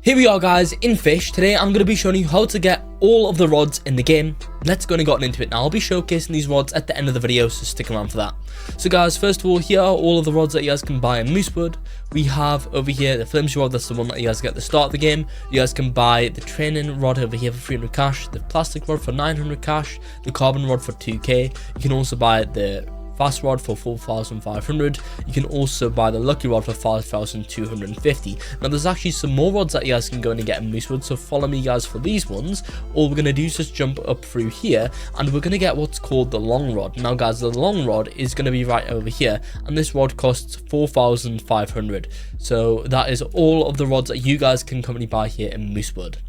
Here we are guys in Fisch. Today I'm going to be showing you how to get all of the rods in the game. Let's go and get into it now. I'll be showcasing these rods at the end of the video, so stick around for that. So guys, first of all, here are all of the rods that you guys can buy in Moosewood. We have over here the flimsy rod, that's the one that you guys get at the start of the game. You guys can buy the training rod over here for 300 cash, the plastic rod for 900 cash, the carbon rod for 2k. You can also buy the fast rod for 4,500. You can also buy the lucky rod for 5,250. Now there's actually some more rods that you guys can go in and get in Moosewood, so follow me guys for these ones. All we're going to do is just jump up through here and we're going to get what's called the long rod. Now guys, the long rod is going to be right over here, and this rod costs 4,500. So that is all of the rods that you guys can currently buy here in Moosewood.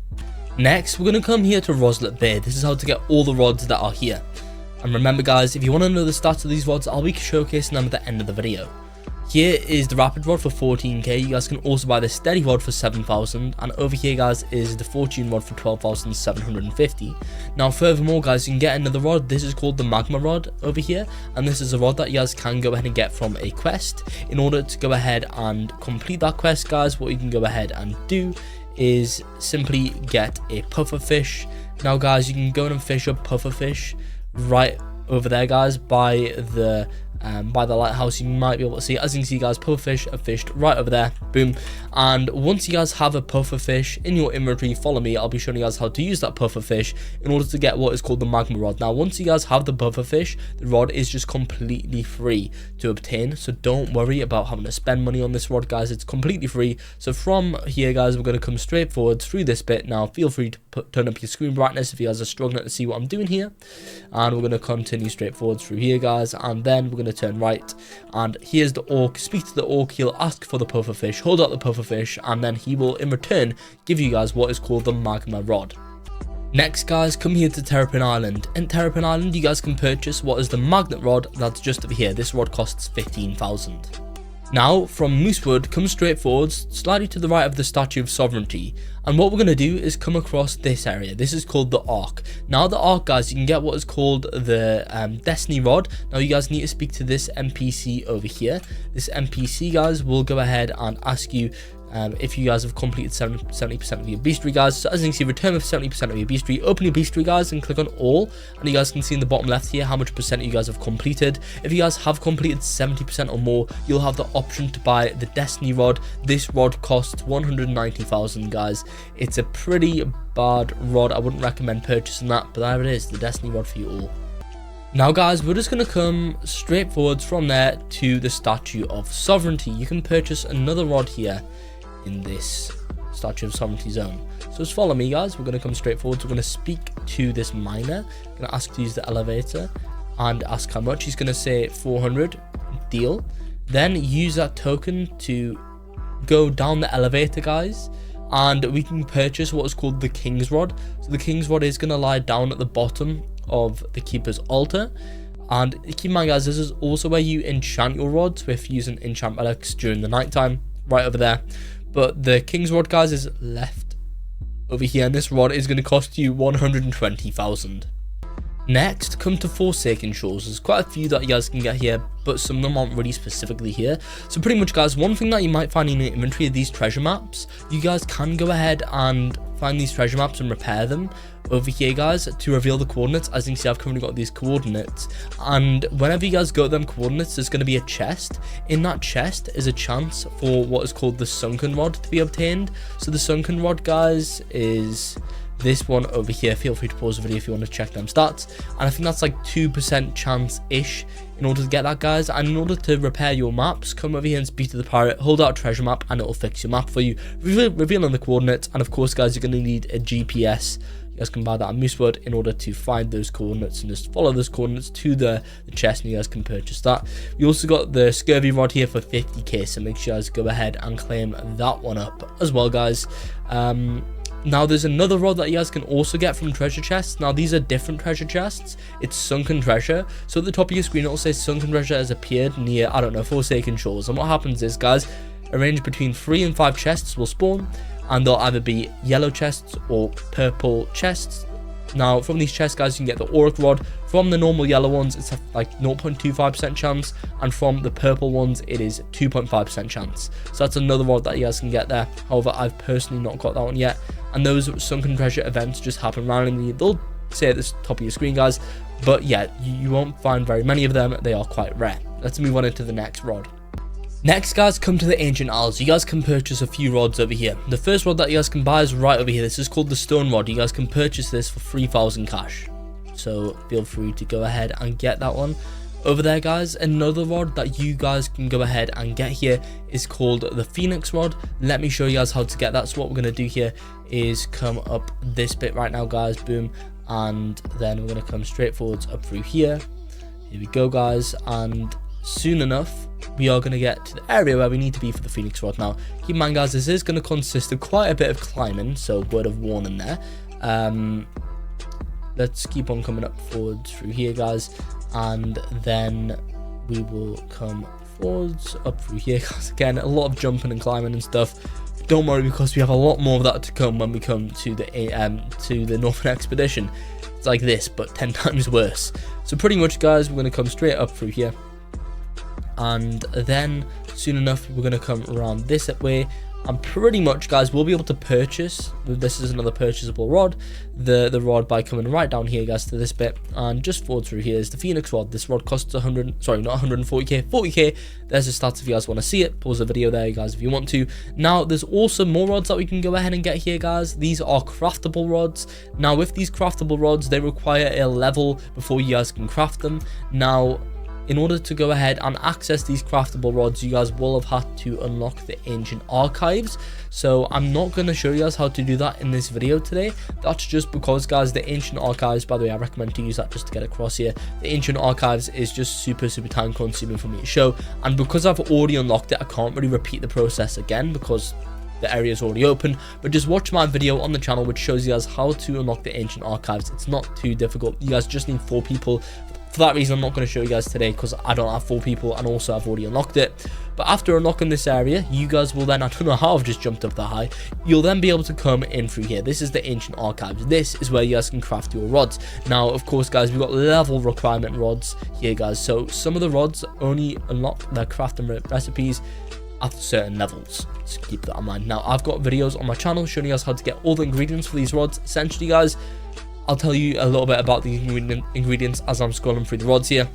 Next, we're going to come here to Roslet Bay. This is how to get all the rods that are here. And remember guys, if you want to know the stats of these rods, I'll be showcasing them at the end of the video. Here is the rapid rod for 14k. You guys can also buy the steady rod for 7,000, and over here guys is the fortune rod for 12,750. Now furthermore guys, you can get another rod. This is called the magma rod over here, and this is a rod that you guys can go ahead and get from a quest. In order to go ahead and complete that quest guys, what you can go ahead and do is simply get a puffer fish. Now guys, you can go and fish up puffer fish right over there guys by the lighthouse. You might be able to see, as you can see guys, pufferfish are fished right over there, boom. And once you guys have a pufferfish in your inventory, follow me, I'll be showing you guys how to use that pufferfish in order to get what is called the magma rod. Now once you guys have the pufferfish, the rod is just completely free to obtain, so don't worry about having to spend money on this rod guys, it's completely free. So from here guys, we're going to come straight forward through this bit. Now feel free to turn up your screen brightness if you guys are struggling to see what I'm doing here, and we're going to continue straight forward through here guys, and then we're going to turn right, and here's the orc. Speak to the orc, he'll ask for the pufferfish, hold out the pufferfish, and then he will in return give you guys what is called the magma rod. Next guys, come here to Terrapin Island. In Terrapin Island you guys can purchase what is the magnet rod, that's just over here. This rod costs 15,000. Now from Moosewood, come straight forwards, slightly to the right of the Statue of Sovereignty, and what we're going to do is come across this area. This is called the Ark. Now the Ark guys, you can get what is called the Destiny Rod. Now you guys need to speak to this NPC over here. This NPC guys will go ahead and ask you if you guys have completed 70% of your beastry guys. So as you can see, return with 70% of your beastry. Open your beastry guys and click on all, and you guys can see in the bottom left here how much percent you guys have completed. If you guys have completed 70% or more, you'll have the option to buy the Destiny Rod. This rod costs 190,000 guys. It's a pretty bad rod, I wouldn't recommend purchasing that, but there it is, the Destiny Rod for you all. Now guys, we're just going to come straight forwards from there to the Statue of Sovereignty. You can purchase another rod here in this Statue of Sovereignty zone. So just follow me guys, we're going to come straight forward. We're going to speak to this miner, going to ask to use the elevator and ask how much. He's going to say 400, deal. Then use that token to go down the elevator guys, and we can purchase what is called the King's Rod. So the King's Rod is going to lie down at the bottom of the Keeper's altar. And keep in mind guys, this is also where you enchant your rods with using enchant relics during the night time, right over there. But the King's Rod guys is left over here, and this rod is going to cost you 120,000. Next, come to Forsaken Shores. There's quite a few that you guys can get here, but some of them aren't really specifically here. So pretty much guys, one thing that you might find in your inventory are these treasure maps. You guys can go ahead and find these treasure maps and repair them over here guys to reveal the coordinates. As you can see, I've currently got these coordinates, and whenever you guys go to them coordinates, there's going to be a chest. In that chest is a chance for what is called the sunken rod to be obtained. So the sunken rod guys is this one over here. Feel free to pause the video if you want to check them stats, and I think that's like 2% chance ish in order to get that guys. And in order to repair your maps, come over here and speak to the pirate, hold out a treasure map, and it'll fix your map for you, revealing the coordinates. And of course guys, you're going to need a GPS. You guys can buy that at Moosewood in order to find those coordinates, and just follow those coordinates to the chest, and you guys can purchase that. We also got the scurvy rod here for 50k, so make sure you guys go ahead and claim that one up as well guys. Now there's another rod that you guys can also get from treasure chests. Now these are different treasure chests. It's sunken treasure. So at the top of your screen it'll say sunken treasure has appeared near, I don't know, Forsaken Shores. And what happens is guys, arrange between 3 and 5 chests will spawn, and they'll either be yellow chests or purple chests. Now from these chests, guys, you can get the auric rod. From the normal yellow ones, it's like 0.25% chance, and from the purple ones it is 2.5% chance. So that's another rod that you guys can get there. However, I've personally not got that one yet, and those sunken treasure events just happen randomly. They'll say at the top of your screen, guys, but yeah, you won't find very many of them. They are quite rare. Let's move on into the next rod. Next, guys, come to the Ancient Isles. You guys can purchase a few rods over here. The first rod that you guys can buy is right over here. This is called the Stone Rod. You guys can purchase this for 3,000 cash. So feel free to go ahead and get that one. Over there, guys, another rod that you guys can go ahead and get here is called the Phoenix Rod. Let me show you guys how to get that. So what we're going to do here is come up this bit right now, guys. Boom. And then we're going to come straight forwards up through here. Here we go, guys. And soon enough, we are going to get to the area where we need to be for the Phoenix Rod. Now, keep in mind, guys, this is going to consist of quite a bit of climbing, so word of warning there. Let's keep on coming up forwards through here, guys, and then we will come forwards up through here, guys. Again, a lot of jumping and climbing and stuff. Don't worry, because we have a lot more of that to come when we come to the Northern Expedition. It's like this, but 10 times worse. So pretty much, guys, we're going to come straight up through here. And then soon enough, we're going to come around this way, and pretty much, guys, we'll be able to purchase, this is another purchasable rod, the rod by coming right down here, guys, to this bit, and just forward through here is the Phoenix Rod. This rod costs 140k, 40k. There's the stats if you guys want to see it. Pause the video there, guys, if you want to. Now, there's also more rods that we can go ahead and get here, guys. These are craftable rods. Now, with these craftable rods, they require a level before you guys can craft them. Now, in order to go ahead and access these craftable rods, you guys will have had to unlock the ancient archives. So I'm not going to show you guys how to do that in this video today. That's just because, guys, the ancient archives, by the way, I recommend to use that just to get across here. The ancient archives is just super time consuming for me to show, and because I've already unlocked it, I can't really repeat the process again because the area is already open. But just watch my video on the channel which shows you guys how to unlock the ancient archives. It's not too difficult. You guys just need 4 people. For that reason, I'm not going to show you guys today because I don't have 4 people, and also I've already unlocked it. But after unlocking this area, you guys will then, I don't know how I've just jumped up that high, you'll then be able to come in through here. This is the ancient archives. This is where you guys can craft your rods. Now, of course, guys, we've got level requirement rods here, guys. So some of the rods only unlock their crafting recipes at certain levels, so keep that in mind. Now, I've got videos on my channel showing you guys how to get all the ingredients for these rods. Essentially, guys, I'll tell you a little bit about the ingredients as I'm scrolling through the rods here.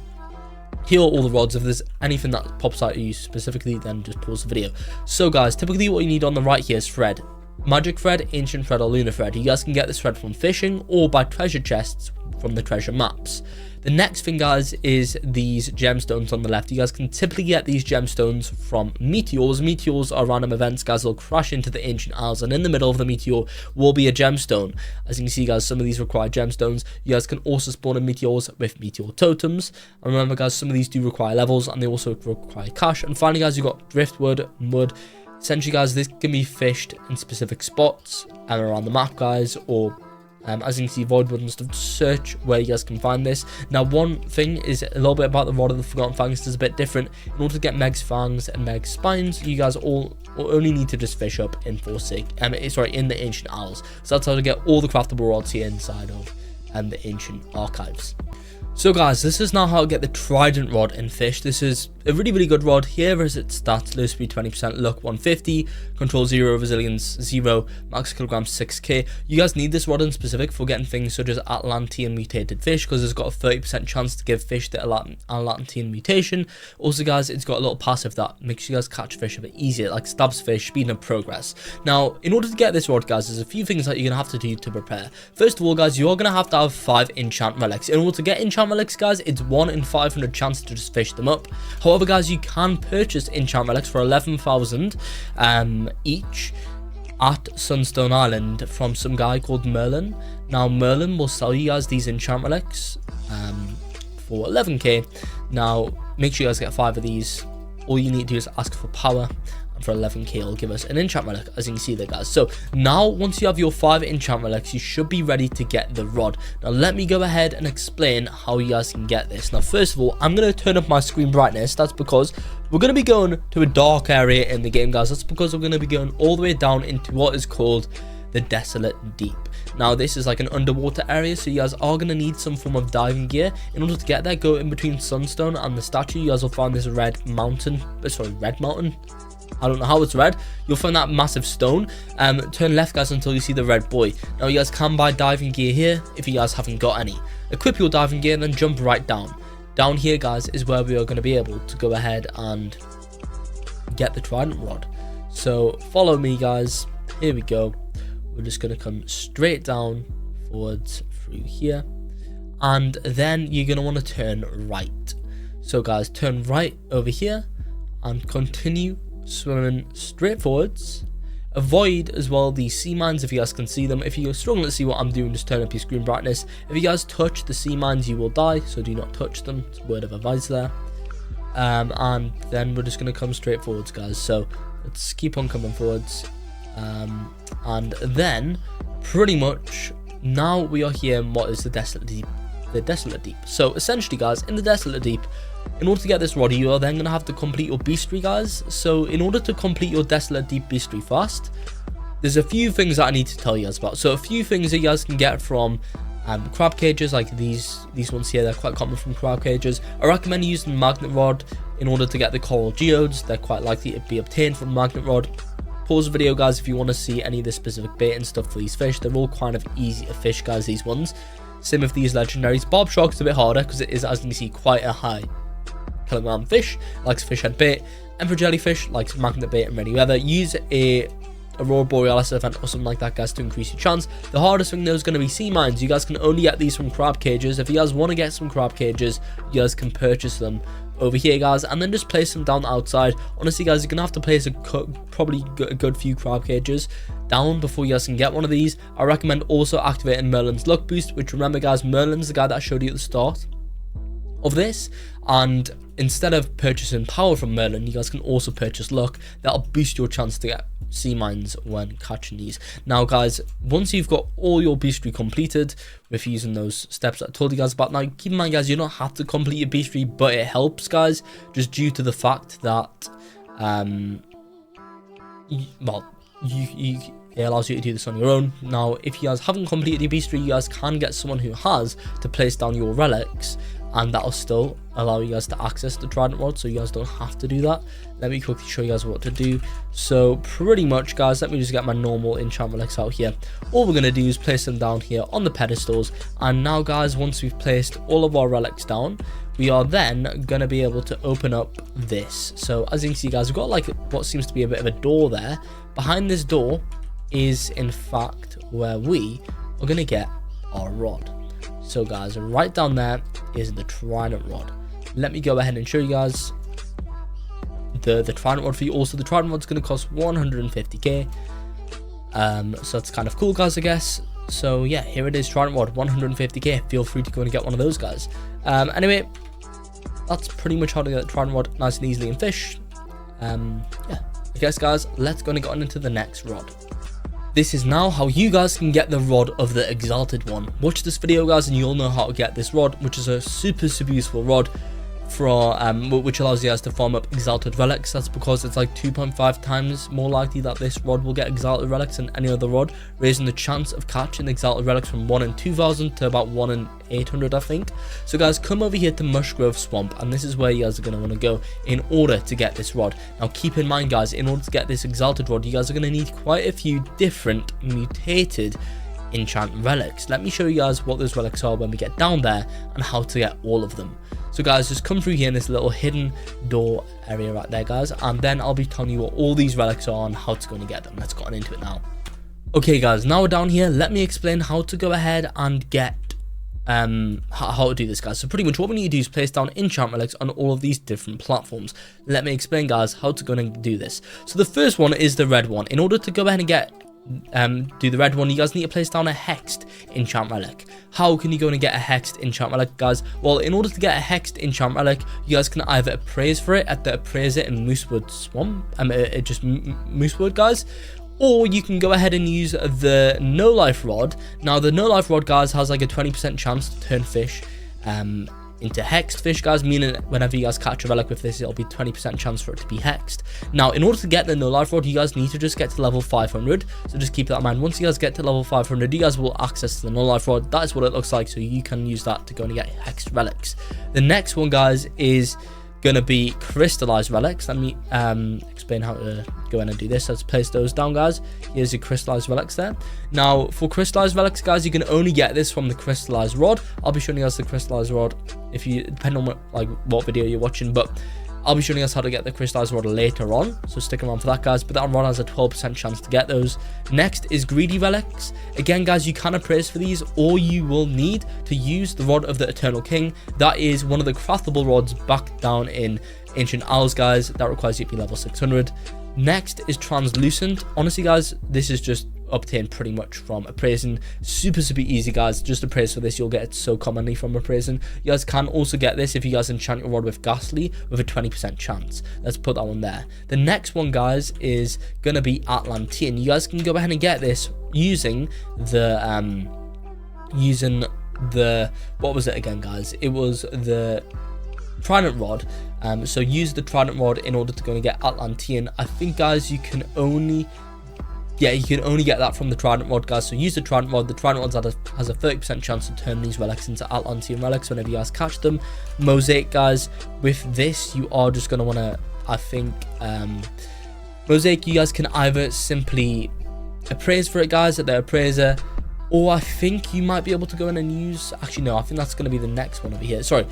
Here are all the rods. If there's anything that pops out at you specifically, then just pause the video. So, guys, typically what you need on the right here is thread. Magic thread, ancient thread, or lunar thread. You guys can get this thread from fishing or by treasure chests from the treasure maps. The next thing, guys, is these gemstones on the left. You guys can typically get these gemstones from meteors. Meteors are random events, guys. They'll crash into the ancient isles, and in the middle of the meteor will be a gemstone. As you can see, guys, some of these require gemstones. You guys can also spawn in meteors with meteor totems. And remember, guys, some of these do require levels, and they also require cash. And finally, guys, you've got driftwood, mud. Essentially, guys, this can be fished in specific spots and around the map, guys, or as you can see, voidwood and stuff. Search where you guys can find this. Now, one thing is a little bit about the Rod of the Forgotten Fangs. This is a bit different. In order to get Meg's fangs and Meg's spines, you guys all only need to just fish up in in the ancient isles. So that's how to get all the craftable rods here inside of the ancient archives. So, guys, this is now how to get the Trident rod in Fish. This is a really good rod. Here is its stats: low speed 20%, luck 150, control 0, resilience 0, max kilograms 6k. You guys need this rod in specific for getting things such as Atlantean mutated fish, because it's got a 30% chance to give fish the Atlantean mutation. Also, guys, it's got a little passive that makes you guys catch fish a bit easier, like stabs fish, speeding up progress. Now, in order to get this rod, guys, there's a few things that you're gonna have to do to prepare. First of all, guys, you are gonna have to have 5 enchant relics. In order to get enchant relics, guys, it's 1 in 500 chance to just fish them up. However, guys, you can purchase enchant relics for 11,000 each at Sunstone Island from some guy called Merlin. Now, Merlin will sell you guys these enchant relics for 11k. Now, make sure you guys get 5 of these. All you need to do is ask for power, and for 11k it'll give us an enchant relic, as you can see there, guys. So now, once you have your 5 enchant relics, you should be ready to get the rod. Now, let me go ahead and explain how you guys can get this. Now, first of all, I'm going to turn up my screen brightness. That's because we're going to be going to a dark area in the game, guys. That's because we're going to be going all the way down into what is called the Desolate Deep. Now this is like an underwater area, so you guys are going to need some form of diving gear. In order to get there, go in between Sunstone and the statue. You guys will find this red mountain. I don't know how it's red. You'll find that massive stone. Turn left, guys, until you see the red buoy. Now you guys can buy diving gear here if you guys haven't got any. Equip your diving gear and then jump right down. Down here, guys, is where we are going to be able to go ahead and get the Trident rod. So follow me, guys. Here we go. We're just going to come straight down, forwards, through here. And then you're going to want to turn right. So, guys, turn right over here and continue swimming straight forwards. Avoid as well the sea mines if you guys can see them. If you're struggling to see what I'm doing, just turn up your screen brightness. If you guys touch the sea mines, you will die, so do not touch them. It's a word of advice there. And then we're just going to come straight forwards, guys. So let's keep on coming forwards. And then pretty much now we are here in what is the Desolate Deep. The Desolate Deep. So essentially, guys, in the Desolate Deep, in order to get this rod, you are then going to have to complete your beastry, guys. So in order to complete your Desolate Deep beastry fast, there's a few things that I need to tell you guys about. So a few things that you guys can get from crab cages, like these ones here. They're quite common from crab cages. I recommend using magnet rod in order to get the coral geodes. They're quite likely to be obtained from magnet rod. Pause the video, guys, if you want to see any of the specific bait and stuff for these fish. They're all kind of easy to fish, guys, these ones. Same with these legendaries. Barb shark's a bit harder because it is, as you can see, quite a high kilogram fish. Likes fish head bait. Emperor jellyfish likes magnet bait and ready weather. Use a Aurora Borealis event or something like that, guys, to increase your chance. The hardest thing though is going to be sea mines. You guys can only get these from crab cages. If you guys want to get some crab cages, you guys can purchase them over here, guys, and then just place them down the outside. Honestly, guys, you're gonna have to place probably a good few crab cages down before you guys can get one of these. I recommend also activating Merlin's luck boost, which, remember, guys, Merlin's the guy that I showed you at the start of this, and instead of purchasing power from Merlin, you guys can also purchase luck. That'll boost your chance to get sea mines when catching these. Now, guys, once you've got all your beastry completed with using those steps that I told you guys about, now keep in mind, guys, you don't have to complete your beastry, but it helps, guys, just due to the fact that it allows you to do this on your own. Now, if you guys haven't completed your beastry, you guys can get someone who has to place down your relics, and that'll still allow you guys to access the Trident rod, so you guys don't have to do that. Let me quickly show you guys what to do. So pretty much, guys, let me just get my normal enchant relics out here. All we're going to do is place them down here on the pedestals, and now, guys, once we've placed all of our relics down, we are then going to be able to open up this. So as you can see, guys, we've got like what seems to be a bit of a door there. Behind this door is in fact where we are going to get our rod. So, guys, right down there is the Trident rod. Let me go ahead and show you guys the Trident rod for you. Also, the Trident rod's going to cost 150k. So that's kind of cool, guys, I guess. So yeah, here it is, Trident rod, 150k. Feel free to go and get one of those, guys. Anyway, that's pretty much how to get the Trident rod nice and easily in Fish. Yeah, I guess, guys, let's go and get on into the next rod. This is now how you guys can get the rod of the exalted one. Watch this video, guys, and you'll know how to get this rod, which is a super useful rod for which allows you guys to farm up exalted relics. That's because it's like 2.5 times more likely that this rod will get exalted relics than any other rod, raising the chance of catching exalted relics from 1 in 2,000 to about 1 in 800, I think. So, guys, come over here to Mushgrove Swamp, and this is where you guys are going to want to go in order to get this rod. Now, keep in mind, guys, in order to get this exalted rod, you guys are going to need quite a few different mutated enchant relics. Let me show you guys what those relics are when we get down there and how to get all of them. So, guys, just come through here in this little hidden door area right there, guys, and then I'll be telling you what all these relics are and how to go and get them. Let's get on into it now. Okay, guys, now we're down here. Let me explain how to go ahead and get how to do this, guys. So pretty much what we need to do is place down enchant relics on all of these different platforms. Let me explain, guys, how to go and do this. So the first one is the red one. In order to go ahead and get do the red one, you guys need to place down a hexed enchant relic. How can you go and get a hexed enchant relic, guys? Well, in order to get a hexed enchant relic, you guys can either appraise for it at the appraiser in Moosewood Swamp, just Moosewood, guys, or you can go ahead and use the no life rod. Now, the no life rod, guys, has like a 20% chance to turn fish into hexed fish, guys, meaning whenever you guys catch a relic with this, it'll be 20% chance for it to be hexed. Now, in order to get the no life rod, you guys need to just get to level 500. So just keep that in mind. Once you guys get to level 500, you guys will access the no life rod. That is what it looks like. So you can use that to go and get hexed relics. The next one, guys, is gonna be crystallized relics. Let me explain how to go in and do this. Let's place those down, guys. Here's your crystallized relics there. Now, for crystallized relics, guys, you can only get this from the crystallized rod. I'll be showing you guys the crystallized rod if you, depending on what video you're watching, but I'll be showing you guys how to get the crystallized rod later on, so stick around for that, guys. But that rod has a 12% chance to get those. Next is greedy relics. Again, guys, you can appraise for these, or you will need to use the rod of the Eternal King. That is one of the craftable rods back down in Ancient Isles, guys. That requires you to be level 600. Next is translucent. Honestly, guys, this is just obtained pretty much from appraising. Super easy, guys. Just appraise for this, you'll get it so commonly from appraising. You guys can also get this if you guys enchant your rod with ghastly with a 20% chance. Let's put that one there. The next one, guys, is gonna be Atlantean. You guys can go ahead and get this using the what was it again, guys? It was the Trident rod. So use the Trident rod in order to go and get Atlantean. I think, guys, you can only get that from the Trident rod, guys. So use the Trident rod. The Trident rod has a 30% chance to turn these relics into Atlantean relics whenever you guys catch them. Mosaic, guys, with this you are just going to want to, I think, Mosaic, you guys can either simply appraise for it, guys, at the appraiser, or I think you might be able to go in and use, actually no, I think that's going to be the next one over here. Sorry,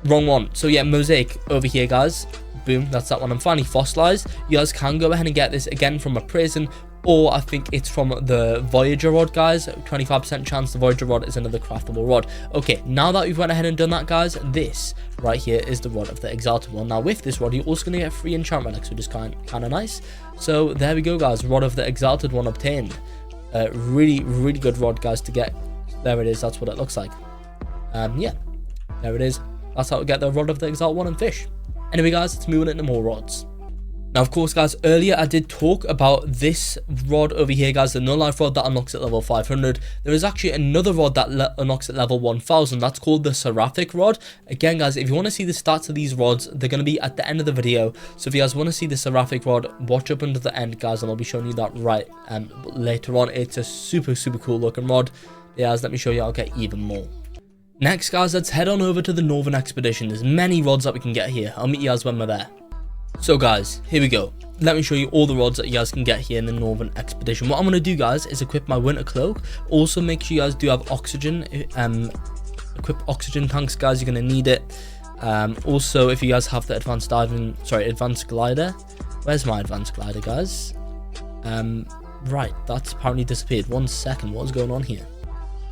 wrong one. So yeah, Mosaic over here, guys. Boom, that's that one. And finally, fossilized. You guys can go ahead and get this again from appraising, or I think it's from the Voyager rod, guys. 25% chance. The Voyager rod is another craftable rod. Okay, now that we've went ahead and done that, guys, this right here is the rod of the exalted one. Now with this rod, you're also going to get free enchant relics, which is kind of nice. So there we go, guys. Rod of the exalted one obtained. Really good rod, guys, to get. There it is. That's what it looks like. Yeah, there it is. That's how to get the rod of the exalted one and fish. Anyway, guys, let's move on into more rods. Now, of course, guys, earlier I did talk about this rod over here, guys, the no life rod that unlocks at level 500. There is actually another rod that unlocks at level 1000. That's called the seraphic rod. Again, guys, if you want to see the stats of these rods, they're going to be at the end of the video. So if you guys want to see the seraphic rod, watch up until the end, guys, and I'll be showing you that right later on. It's a super cool looking rod. Yeah, guys, let me show you how to get even more. Next, guys, let's head on over to the Northern Expedition. There's many rods that we can get here. I'll meet you guys when we're there. So, guys, here we go. Let me show you all the rods that you guys can get here in the Northern Expedition. What I'm going to do, guys, is equip my winter cloak. Also, make sure you guys do have oxygen. Equip oxygen tanks, guys. You're going to need it. Also, if you guys have the advanced glider. Where's my advanced glider, guys? Right, that's apparently disappeared. 1 second. What is going on here?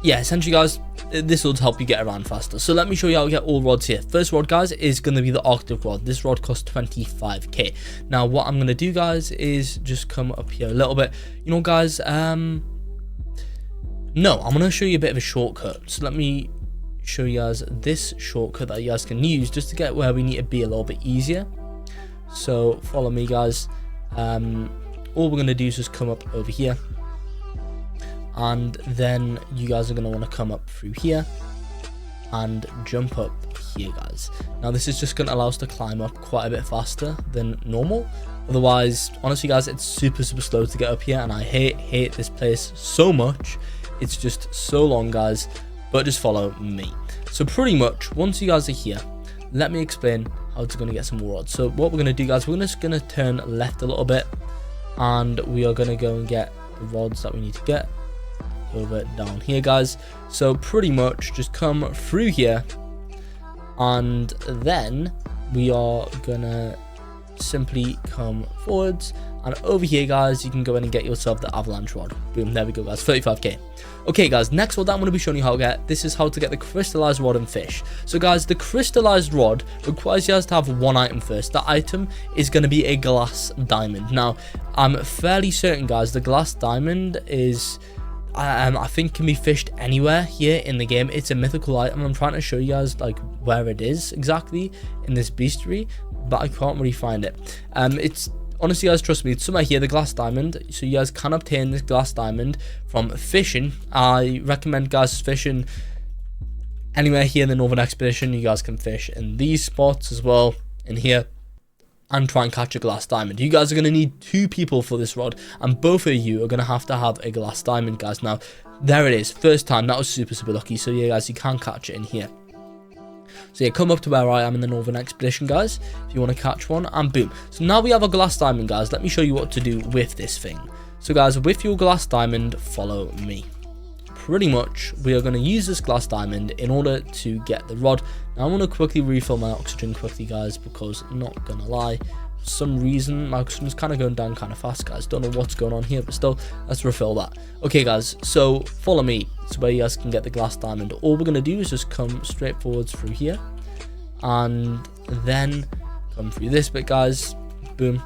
Yeah, essentially, guys, this will help you get around faster. So let me show you how to get all rods here. First rod, guys, is going to be the Arctic rod. This rod costs 25k. Now, what I'm going to do, guys, is just come up here a little bit. You know, guys, no, I'm going to show you a bit of a shortcut. So let me show you guys this shortcut that you guys can use just to get where we need to be a little bit easier. So follow me, guys. All we're going to do is just come up over here. And then you guys are going to want to come up through here and jump up here, guys. Now this is just going to allow us to climb up quite a bit faster than normal. Otherwise, honestly, guys, it's super slow to get up here, and I hate this place so much. It's just so long, guys, but just follow me. So pretty much once you guys are here, let me explain how to going to get some more rods. So what we're going to do, guys, we're just going to turn left a little bit, and we are going to go and get the rods that we need to get over down here, guys. So pretty much just come through here, and then we are gonna simply come forwards, and over here, guys, you can go in and get yourself the avalanche rod. Boom, there we go, guys. 35k. Okay, guys, next rod that I'm going to be showing you how to get, this is how to get the crystallized rod and fish. So, guys, the crystallized rod requires you guys to have one item first. The item is going to be a glass diamond. Now, I'm fairly certain, guys, the glass diamond is I think can be fished anywhere here in the game. It's a mythical item. I'm trying to show you guys like where it is exactly in this bestiary, but I can't really find it. It's honestly, guys, trust me, it's somewhere here, the glass diamond. So you guys can obtain this glass diamond from fishing. I recommend, guys, fishing anywhere here in the Northern Expedition, you guys can fish in these spots as well, in here, and try and catch a glass diamond. You guys are going to need 2 people for this rod, and both of you are going to have a glass diamond, guys. Now, there it is. First time. That was super, super lucky. So, yeah, guys, you can catch it in here. So, yeah, come up to where I am in the Northern Expedition, guys, if you want to catch one, and boom. So, now we have a glass diamond, guys. Let me show you what to do with this thing. So, guys, with your glass diamond, follow me. Pretty much, we are going to use this glass diamond in order to get the rod. Now, I want to quickly refill my oxygen quickly, guys, because I'm not going to lie, for some reason, my oxygen is kind of going down kind of fast, guys. Don't know what's going on here, but still, let's refill that. Okay, guys, so follow me. It's where you guys can get the glass diamond. All we're going to do is just come straight forwards through here, and then come through this bit, guys. Boom.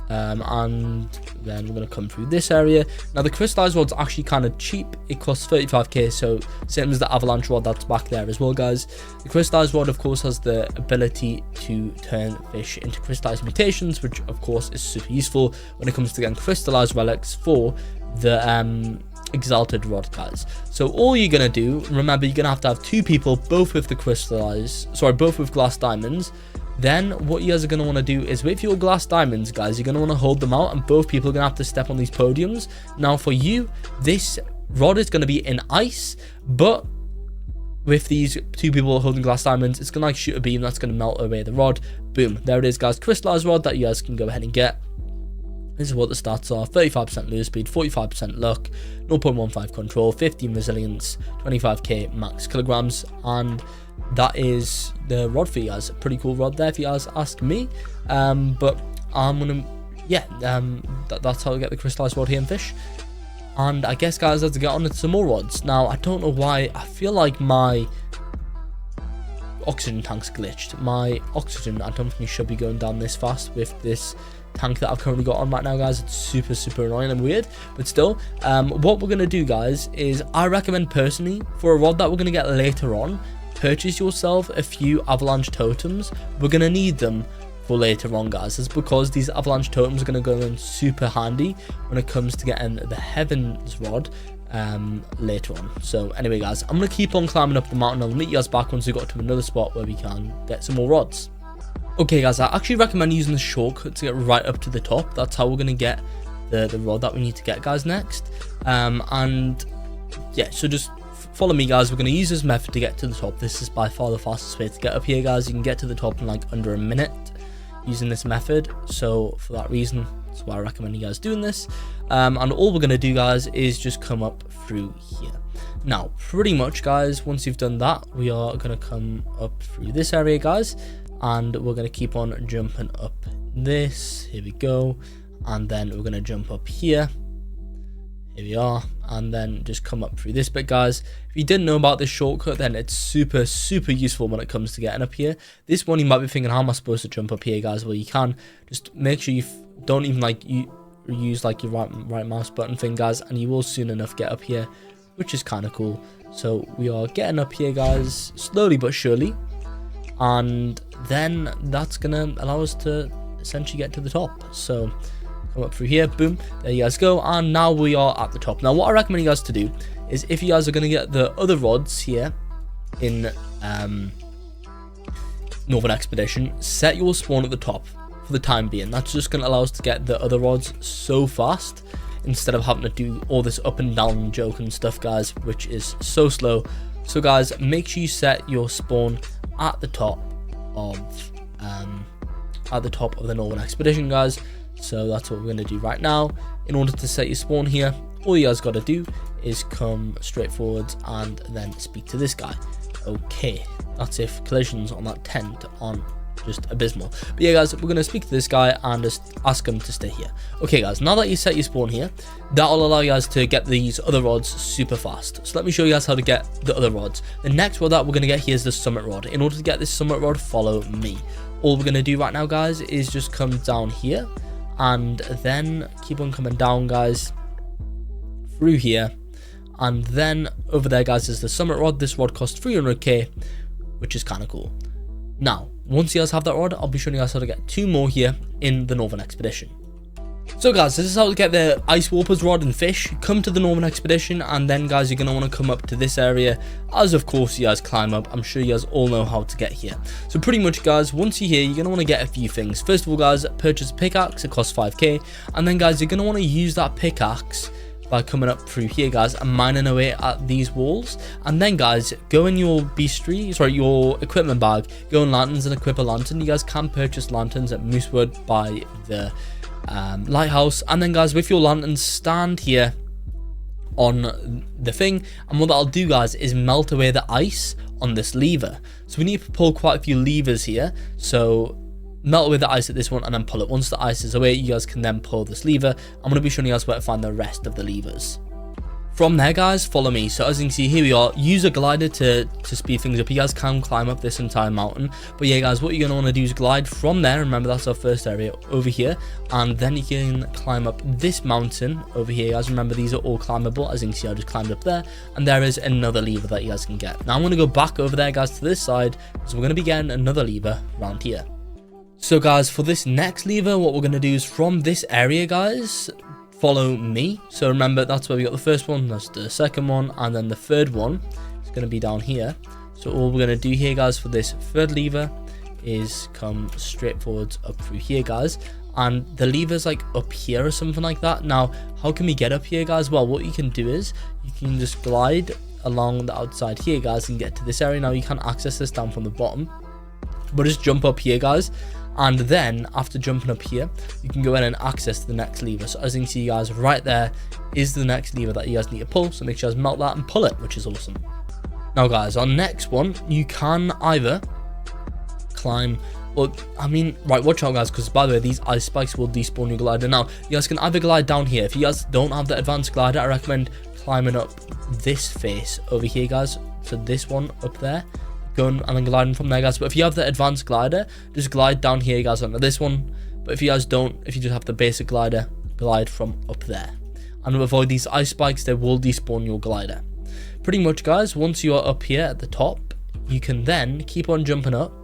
And then we're going to come through this area. Now, the crystallized rod's actually kind of cheap. It costs 35k, so same as the avalanche rod that's back there as well, guys. The crystallized rod, of course, has the ability to turn fish into crystallized mutations, which, of course, is super useful when it comes to getting crystallized relics for the exalted rod, guys. So all you're going to do, remember, you're going to have 2 people, both with glass diamonds. Then what you guys are going to want to do is with your glass diamonds, guys, you're going to want to hold them out, and both people are going to have to step on these podiums. Now, for you, this rod is going to be in ice, but with these 2 people holding glass diamonds, it's going to like shoot a beam that's going to melt away the rod. Boom, there it is, guys. Crystallized rod that you guys can go ahead and get. This is what the stats are: 35% lure speed, 45% luck, 0.15 control, 15 resilience, 25k max kilograms, and that is the rod for you guys. A pretty cool rod there, if you guys ask me. But I'm gonna, that's how I get the crystallized rod here in Fish. And I guess, guys, let's get on to some more rods. Now, I don't know why, I feel like my oxygen tank's glitched. My oxygen, I don't think it should be going down this fast with this tank that I've currently got on right now, guys. It's super, super annoying and weird, but still, what we're gonna do, guys, is I recommend personally for a rod that we're gonna get later on, purchase yourself a few avalanche totems. We're gonna need them for later on, guys. It's because these avalanche totems are gonna go in super handy when it comes to getting the heavens rod later on. So anyway, guys, I'm gonna keep on climbing up the mountain. I'll meet you guys back once we got to another spot where we can get some more rods. Okay, guys, I actually recommend using the shortcut to get right up to the top. That's how we're gonna get the rod that we need to get, guys, next. And yeah, so just follow me, guys. We're going to use this method to get to the top. This is by far the fastest way to get up here, guys. You can get to the top in like under a minute using this method. So for that reason, that's why I recommend you guys doing this. And all we're going to do, guys, is just come up through here. Now, pretty much, guys, once you've done that, we are going to come up through this area, guys. And we're going to keep on jumping up this. Here we go. And then we're going to jump up here. Here we are, and then just come up through this bit, guys. If you didn't know about this shortcut, then it's super, super useful when it comes to getting up here. This one, you might be thinking, how am I supposed to jump up here, guys? Well, you can. Just make sure you don't even like use like your right mouse button thing, guys, and you will soon enough get up here, which is kind of cool. So we are getting up here, guys, slowly but surely, and then that's gonna allow us to essentially get to the top. So come up through here, boom, there you guys go, and now we are at the top. Now, what I recommend you guys to do is, if you guys are going to get the other rods here in Northern Expedition, set your spawn at the top for the time being. That's just going to allow us to get the other rods so fast, instead of having to do all this up and down joke and stuff, guys, which is so slow. So, guys, make sure you set your spawn at the top of the Northern Expedition, guys. So that's what we're going to do right now. In order to set your spawn here, all you guys got to do is come straight forwards and then speak to this guy. Okay, that's if collisions on that tent aren't just abysmal. But yeah, guys, we're going to speak to this guy and just ask him to stay here. Okay, guys, now that you set your spawn here, that will allow you guys to get these other rods super fast. So let me show you guys how to get the other rods. The next rod that we're going to get here is the summit rod. In order to get this summit rod, follow me. All we're going to do right now, guys, is just come down here and then keep on coming down, guys, through here, and then over there, guys, is the summit rod. This rod costs 300k, which is kind of cool. Now, once you guys have that rod, I'll be showing you guys how to get 2 more here in the Northern Expedition. So guys, this is how to get the Ice Warper's Rod and Fish. Come to the Northern Expedition, and then guys, you're going to want to come up to this area, as of course you guys climb up. I'm sure you guys all know how to get here. So pretty much guys, once you're here, you're going to want to get a few things. First of all guys, purchase a pickaxe. It costs 5k, and then guys, you're going to want to use that pickaxe by coming up through here guys and mining away at these walls. And then guys, go in your your equipment bag, go in lanterns and equip a lantern. You guys can purchase lanterns at Moosewood by the lighthouse. And then guys, with your lanterns, stand here on the thing, and what that'll do guys is melt away the ice on this lever. So we need to pull quite a few levers here, so melt away the ice at this one and then pull it. Once the ice is away, you guys can then pull this lever. I'm going to be showing you guys where to find the rest of the levers. From there guys, follow me. So as you can see, here we are. Use a glider to speed things up. You guys can climb up this entire mountain, but yeah guys, what you're going to want to do is glide from there. Remember, that's our first area over here, and then you can climb up this mountain over here guys. Remember, these are all climbable. As you can see, I just climbed up there, and there is another lever that you guys can get. Now I'm going to go back over there guys to this side, so we're going to be getting another lever around here. So guys, for this next lever, what we're going to do is from this area guys, follow me. So remember, that's where we got the first one, that's the second one, and then the third one is going to be down here. So all we're going to do here guys for this third lever is come straight forwards up through here guys, and the lever's like up here or something like that. Now how can we get up here guys? Well, what you can do is you can just glide along the outside here guys and get to this area. Now you can access this down from the bottom, but just jump up here guys, and then after jumping up here, you can go in and access the next lever. So as you can see guys, right there is the next lever that you guys need to pull. So make sure you guys melt that and pull it, which is awesome. Now guys, on next one, you can either climb, well, I mean, right, watch out guys, because by the way, these ice spikes will despawn your glider. Now you guys can either glide down here. If you guys don't have the advanced glider, I recommend climbing up this face over here guys. So this one up there, going and then gliding from there guys. But if you have the advanced glider, just glide down here guys onto this one. But if you guys don't, if you just have the basic glider, glide from up there, and avoid these ice spikes. They will despawn your glider. Pretty much guys, once you are up here at the top, you can then keep on jumping up,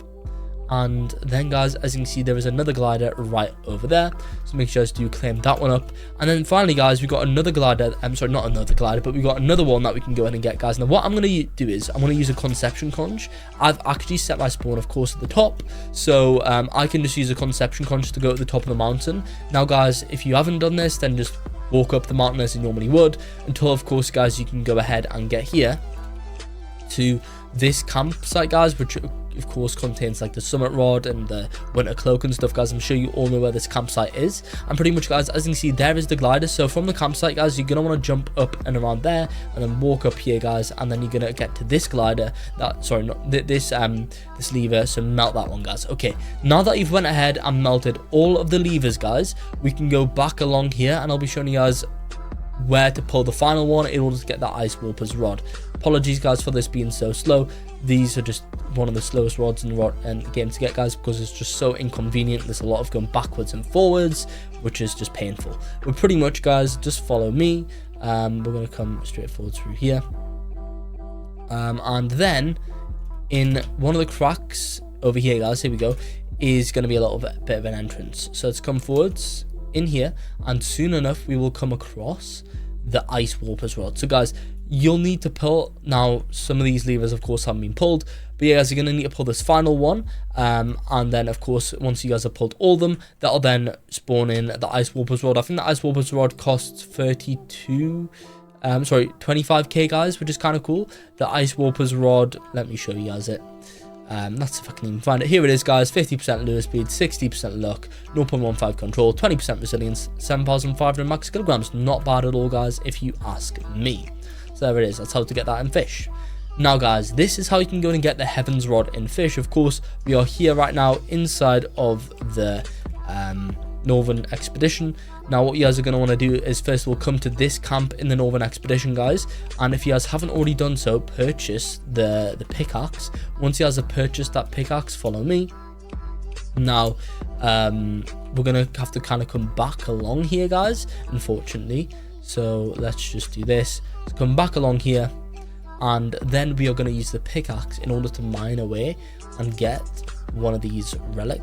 and then guys, as you can see, there is another glider right over there, so make sure you guys do claim that one up. And then finally guys, we got another glider, sorry, not another glider, but we got another one that we can go in and get guys. Now what I'm going to do is I'm going to use a conception conch. I've actually set my spawn of course at the top, so I can just use a conception conch to go at the top of the mountain. Now guys, if you haven't done this, then just walk up the mountain as you normally would, until of course guys you can go ahead and get here to this campsite guys, which of course contains like the summit rod and the winter cloak and stuff guys. I'm sure you all know where this campsite is, and pretty much guys, as you can see, there is the glider. So from the campsite guys, you're gonna want to jump up and around there, and then walk up here guys, and then you're gonna get to this glider, that, sorry, not this lever. So melt that one guys. Okay, now that you've went ahead and melted all of the levers guys, we can go back along here, and I'll be showing you guys where to pull the final one in order to get that Ice Warper's Rod. Apologies guys for this being so slow. These are just one of the slowest rods in the game to get guys, because it's just so inconvenient. There's a lot of going backwards and forwards, which is just painful. But pretty much guys, just follow me. We're going to come straight forward through here, and then in one of the cracks over here guys, here we go, is going to be a little bit of an entrance. So let's come forwards in here, and soon enough we will come across the Ice Warper's Rod. So guys, you'll need to pull, now some of these levers of course haven't been pulled, but yeah guys, you're going to need to pull this final one, and then of course once you guys have pulled all of them, that'll then spawn in the Ice Warper's Rod. I think the Ice Warper's Rod costs 25k guys, which is kind of cool. The Ice Warper's Rod, let me show you guys it. That's if I can even find it. Here it is guys, 50% lure speed, 60% luck, 0.15 control, 20% resilience, 7,500 max kilograms. Not bad at all guys, if you ask me. So there it is, that's how to get that in Fish. Now guys, this is how you can go and get the Heaven's Rod in Fish. Of course, we are here right now inside of the Northern Expedition. Now what you guys are going to want to do is first of all come to this camp in the Northern Expedition guys, and if you guys haven't already done so, purchase the pickaxe. Once you guys have purchased that pickaxe, follow me. Now we're going to have to kind of come back along here guys, unfortunately, so let's just do this. Let's come back along here, and then we are going to use the pickaxe in order to mine away and get one of these relic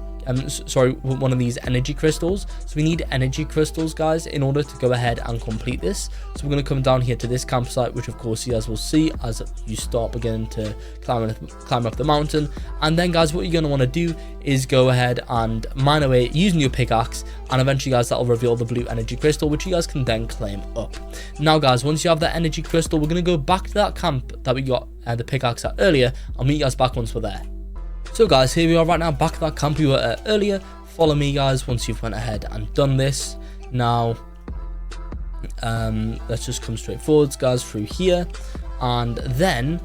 sorry, one of these energy crystals. So we need energy crystals, guys, in order to go ahead and complete this. So we're going to come down here to this campsite, which of course you guys will see as you start beginning to climb up the mountain. And then, guys, what you're going to want to do is go ahead and mine away using your pickaxe, and eventually, guys, that will reveal the blue energy crystal, which you guys can then claim up. Now, guys, once you have that energy crystal, we're going to go back to that camp that we got the pickaxe at earlier. I'll meet you guys back once we're there. So, guys, here we are right now back at that camp we were at earlier. Follow me, guys, once you've went ahead and done this. Now, let's just come straight forwards, guys, through here. And then,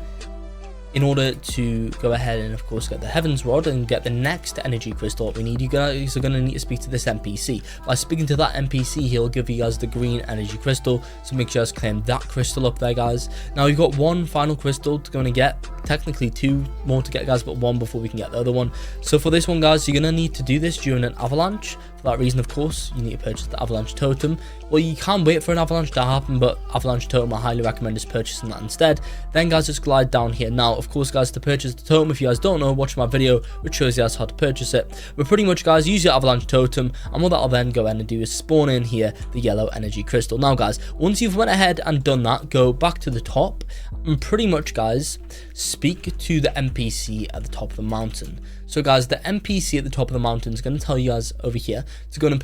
in order to go ahead and, of course, get the Heaven's Rod and get the next energy crystal we need, you guys are going to need to speak to this NPC. By speaking to that NPC, he'll give you guys the green energy crystal, so make sure you guys claim that crystal up there, guys. Now, we've got one final crystal to go and get, technically two more to get, guys, but one before we can get the other one. So for this one, guys, you're going to need to do this during an avalanche. For that reason, of course, you need to purchase the avalanche totem. Well, you can wait for an avalanche to happen, but avalanche totem, I highly recommend just purchasing that instead. Then, guys, just glide down here. Now, of course, guys, to purchase the totem, if you guys don't know, watch my video which shows you guys how to purchase it. But pretty much, guys, use your avalanche totem, and what that'll then go ahead and do is spawn in here the yellow energy crystal. Now, guys, once you've went ahead and done that, go back to the top and pretty much, guys, speak to the NPC at the top of the mountain. So, guys, the NPC at the top of the mountain is going to tell you guys over here to go and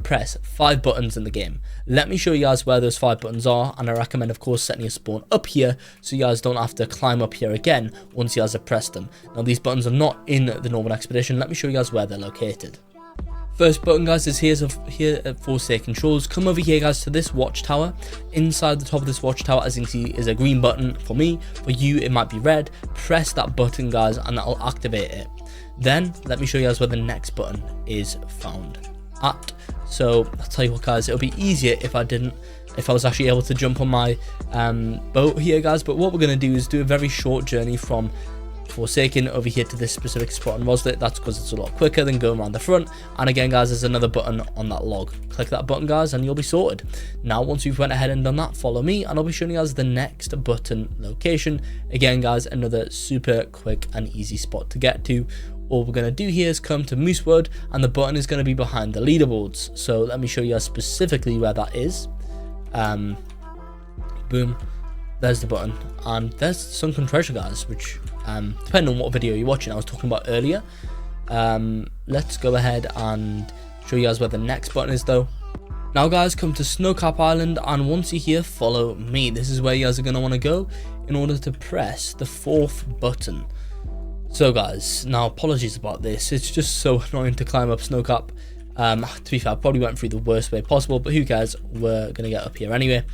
press 5 buttons in the game. Let me show you guys where those 5 buttons are, and I recommend, of course, setting your spawn up here so you guys don't have to climb up here again once you guys have pressed them. Now, these buttons are not in the normal expedition. Let me show you guys where they're located. First button, guys, is here at Forsaken Shores. Come over here, guys, to this watchtower. Inside the top of this watchtower, as you can see, is a green button. For me, for you, it might be red. Press that button, guys, and that'll activate it. Then, let me show you guys where the next button is found at. So, I'll tell you what, guys, it'll be easier if I was actually able to jump on my boat here, guys. But what we're going to do is do a very short journey from Forsaken over here to this specific spot on Roslet. That's because it's a lot quicker than going around the front. And again, guys, there's another button on that log. Click that button, guys, and you'll be sorted. Now, once you've went ahead and done that, follow me, and I'll be showing you guys the next button location. Again, guys, another super quick and easy spot to get to. All we're going to do here is come to Moosewood, and the button is going to be behind the leaderboards. So let me show you guys specifically where that is. Boom. There's the button, and there's sunken treasure, guys, which depending on what video you're watching, I was talking about earlier. Let's go ahead and show you guys where the next button is, though. Now, guys, come to Snowcap Island, and once you're here, follow me. This is where you guys are going to want to go in order to press the 4th button. So, guys, now apologies about this. It's just so annoying to climb up Snowcap. To be fair, I probably went through the worst way possible, but who cares? We're going to get up here anyway.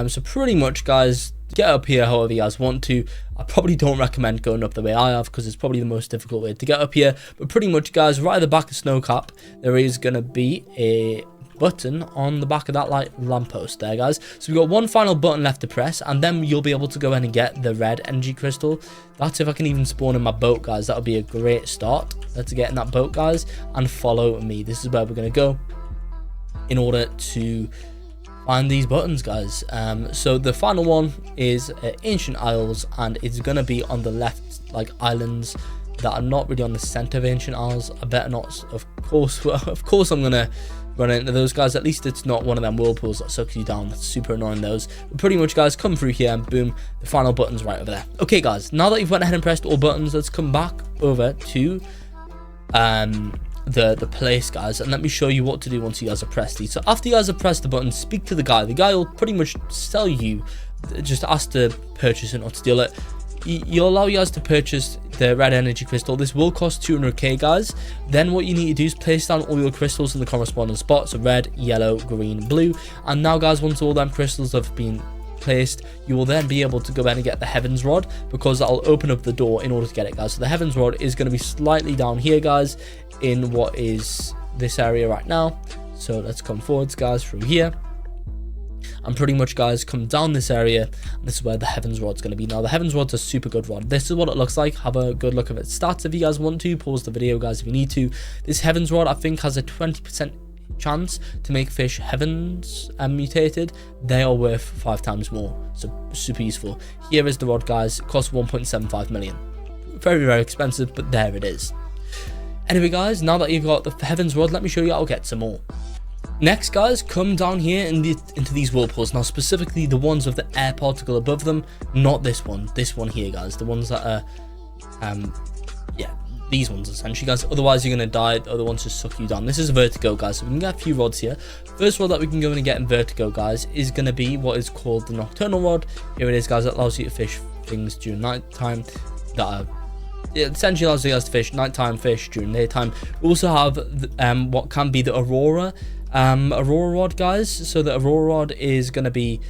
So pretty much, guys, get up here however you guys want to. I probably don't recommend going up the way I have, because it's probably the most difficult way to get up here. But pretty much, guys, right at the back of Snowcap, there is going to be a button on the back of that lamppost there, guys. So we've got one final button left to press, and then you'll be able to go in and get the red energy crystal. That's if I can even spawn in my boat, guys. That'll be a great start. Let's get in that boat, guys, and follow me. This is where we're going to go in order to find these buttons, guys. So the final one is Ancient Isles, and it's going to be on the left, like islands that are not really on the center of Ancient Isles. I better not, of course. Well, of course I'm going to run into those, guys. At least it's not one of them whirlpools that sucks you down. That's super annoying, those. But pretty much, guys, come through here, and boom, the final button's right over there. Okay, guys, now that you've went ahead and pressed all buttons, let's come back over to the place, guys, and let me show you what to do once you guys have pressed these. So after you guys have pressed the button, speak to the guy. The guy will pretty much sell you, just ask to purchase it or to steal it. You'll allow you guys to purchase the red energy crystal. This will cost 200k, guys. Then what you need to do is place down all your crystals in the corresponding spots, so red, yellow, green, blue. And now, guys, once all them crystals have been placed, you will then be able to go ahead and get the Heaven's Rod, because that'll open up the door in order to get it, guys. So the Heaven's Rod is going to be slightly down here, guys, in what is this area right now. So let's come forwards, guys, through here. And pretty much, guys, come down this area, and this is where the Heaven's Rod's going to be. Now, the Heaven's Rod's a super good rod. This is what it looks like. Have a good look at its stats if you guys want to. Pause the video, guys, if you need to. This Heaven's Rod, I think, has a 20% chance to make fish heavens mutated. They are worth 5 times more, so super useful. Here is the rod, guys. It costs 1.75 million. Very, very expensive, but there it is. Anyway guys, now that you've got the heavens rod, let me show you how to get some more. Next guys, come down here into these whirlpools. Now specifically the ones with the air particle above them, not this one here guys, the ones that are yeah, these ones essentially guys, otherwise you're gonna die. The other ones just suck you down. This is Vertigo guys, so we can get a few rods here. First rod that we can go in and get in Vertigo guys is gonna be what is called the Nocturnal Rod. Here it is guys, that allows you to fish things during night time that are, it essentially allows you guys to fish nighttime fish during daytime. We also have what can be the Aurora Rod guys. So the Aurora Rod is going to be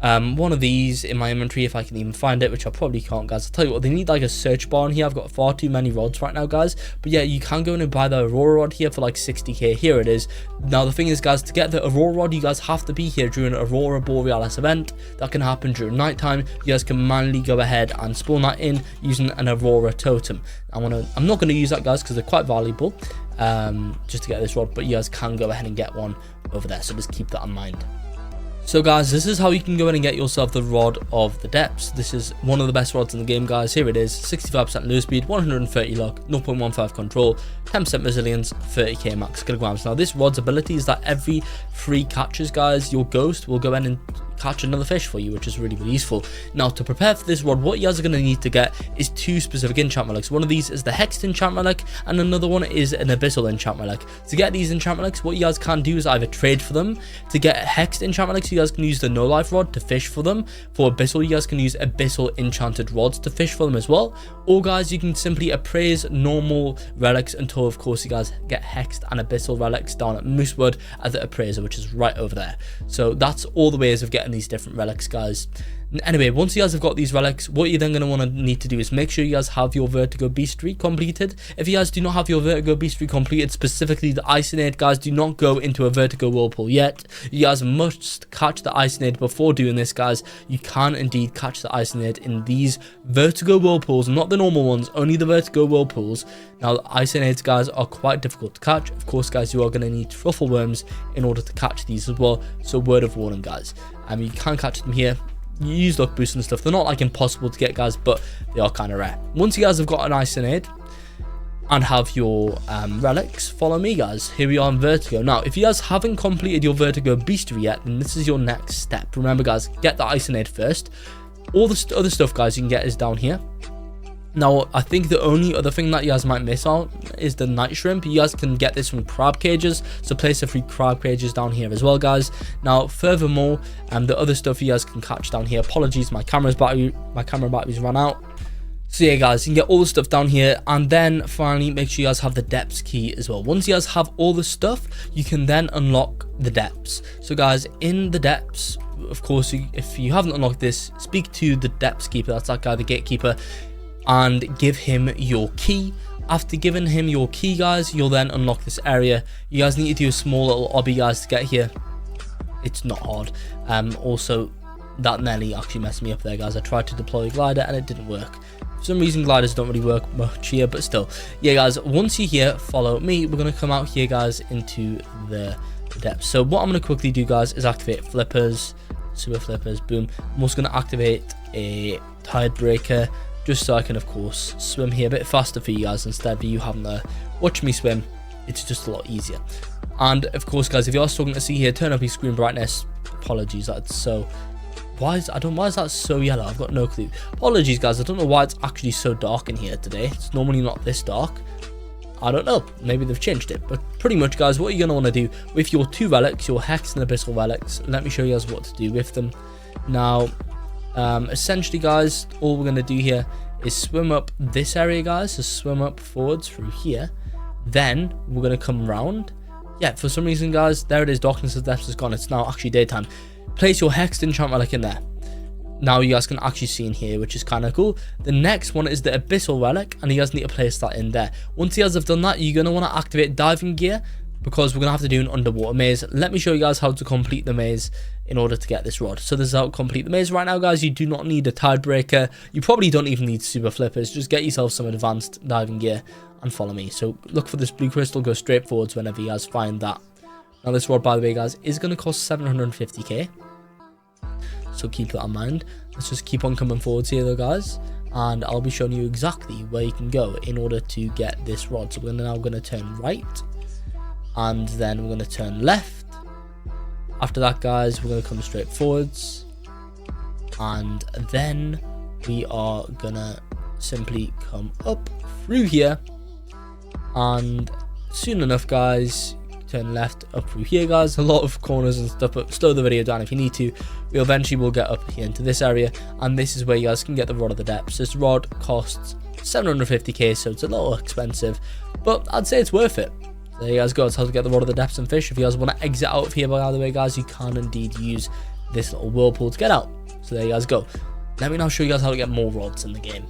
one of these in my inventory if I can even find it, which I probably can't guys. I'll tell you what, they need like a search bar in here. I've got far too many rods right now guys, but yeah, you can go in and buy the Aurora Rod here for like 60k. Here it is. Now the thing is guys, to get the Aurora Rod you guys have to be here during an Aurora Borealis event that can happen during nighttime. You guys can manually go ahead and spawn that in using an Aurora totem. I'm not going to use that guys because they're quite valuable just to get this rod, but you guys can go ahead and get one over there, so just keep that in mind. So guys, this is how you can go in and get yourself the Rod of the Depths. This is one of the best rods in the game guys. Here it is, 65% lure speed, 130 luck, 0.15 control, 10% resilience, 30k max kilograms. Now this rod's ability is that every 3 catches guys, your ghost will go in and catch another fish for you, which is really useful. Now to prepare for this rod, what you guys are going to need to get is 2 specific enchant relics. One of these is the Hexed enchant relic and another one is an Abyssal enchant relic. To get these enchant relics, what you guys can do is either trade for them. To get Hexed enchant relics, you guys can use the no life rod to fish for them. For Abyssal, you guys can use Abyssal enchanted rods to fish for them as well. Or guys, you can simply appraise normal relics until of course you guys get Hexed and Abyssal relics down at Moosewood at the appraiser, which is right over there. So that's all the ways of getting these different relics guys. Anyway, once you guys have got these relics, what you're then going to want to need to do is make sure you guys have your Vertigo Beastry completed. If you guys do not have your Vertigo Beastry completed, specifically the Icinade guys, do not go into a Vertigo Whirlpool yet. You guys must catch the Icinade before doing this guys. You can indeed catch the Icinade in these Vertigo Whirlpools, not the normal ones, only the Vertigo Whirlpools. Now the Icinades guys are quite difficult to catch. Of course guys, you are going to need truffle worms in order to catch these as well, so word of warning guys. You can catch them here. You use luck boosts and stuff. They're not like impossible to get guys, but they are kind of rare. Once you guys have got an Icinade and have your relics, follow me guys. Here we are in Vertigo. Now if you guys haven't completed your Vertigo Beastry yet, then this is your next step. Remember guys, get the Icinade first. All the other stuff guys you can get is down here. Now, I think the only other thing that you guys might miss out is the night shrimp. You guys can get this from crab cages, so place the free crab cages down here as well, guys. Now, furthermore, the other stuff you guys can catch down here. Apologies, my camera batteries ran out. So yeah, guys, you can get all the stuff down here, and then finally make sure you guys have the depths key as well. Once you guys have all the stuff, you can then unlock the depths. So guys, in the depths, of course, if you haven't unlocked this, speak to the depths keeper. That's that guy, the gatekeeper, and give him your key. After giving him your key guys, you'll then unlock this area. You guys need to do a small little obby guys to get here. It's not hard. Also that nearly actually messed me up there guys. I tried to deploy a glider and it didn't work. For some reason gliders don't really work much here, but still, yeah guys, once you're here, follow me. We're going to come out here guys into the depths. So what I'm going to quickly do guys is activate flippers, super flippers, boom. I'm also going to activate a tide breaker, just so I can of course swim here a bit faster for you guys instead of you having to watch me swim. It's just a lot easier. And of course guys, if you are struggling to see here, turn up your screen brightness. Apologies, that's so, why is that so yellow? I've got no clue. Apologies guys, I don't know why it's actually so dark in here today. It's normally not this dark. I don't know, maybe they've changed it. But pretty much guys, what you're going to want to do with your 2 relics, your Hex and Abyssal relics, let me show you guys what to do with them. Now essentially guys, all we're going to do here is swim up this area guys. So swim up forwards through here, then we're going to come around. Yeah, for some reason guys, there it is, darkness of depths is gone. It's now actually daytime. Place your Hexed enchant relic in there. Now you guys can actually see in here, which is kind of cool. The next one is the Abyssal relic, and you guys need to place that in there. Once you guys have done that, you're going to want to activate diving gear, because we're going to have to do an underwater maze. Let me show you guys how to complete the maze in order to get this rod. So this is how to complete the maze. Right now guys, you do not need a tide breaker. You probably don't even need super flippers. Just get yourself some advanced diving gear and follow me. So look for this blue crystal, go straight forwards whenever you guys find that. Now this rod, by the way guys, is going to cost 750k. So so keep that in mind. Let's just keep on coming forwards here though, guys, and I'll be showing you exactly where you can go in order to get this rod. So we're now going to turn right, and then we're going to turn left. After that, guys, we're going to come straight forwards, and then we are going to simply come up through here, and soon enough, guys, turn left up through here, guys. A lot of corners and stuff, but slow the video down if you need to. We eventually will get up here into this area, and this is where you guys can get the Rod of the Depths. This rod costs 750k, so it's a little expensive, but I'd say it's worth it. There you guys go. It's how to get the Rod of the Depths and Fish. If you guys want to exit out of here, by the way, guys, you can indeed use this little whirlpool to get out. So there you guys go. Let me now show you guys how to get more rods in the game.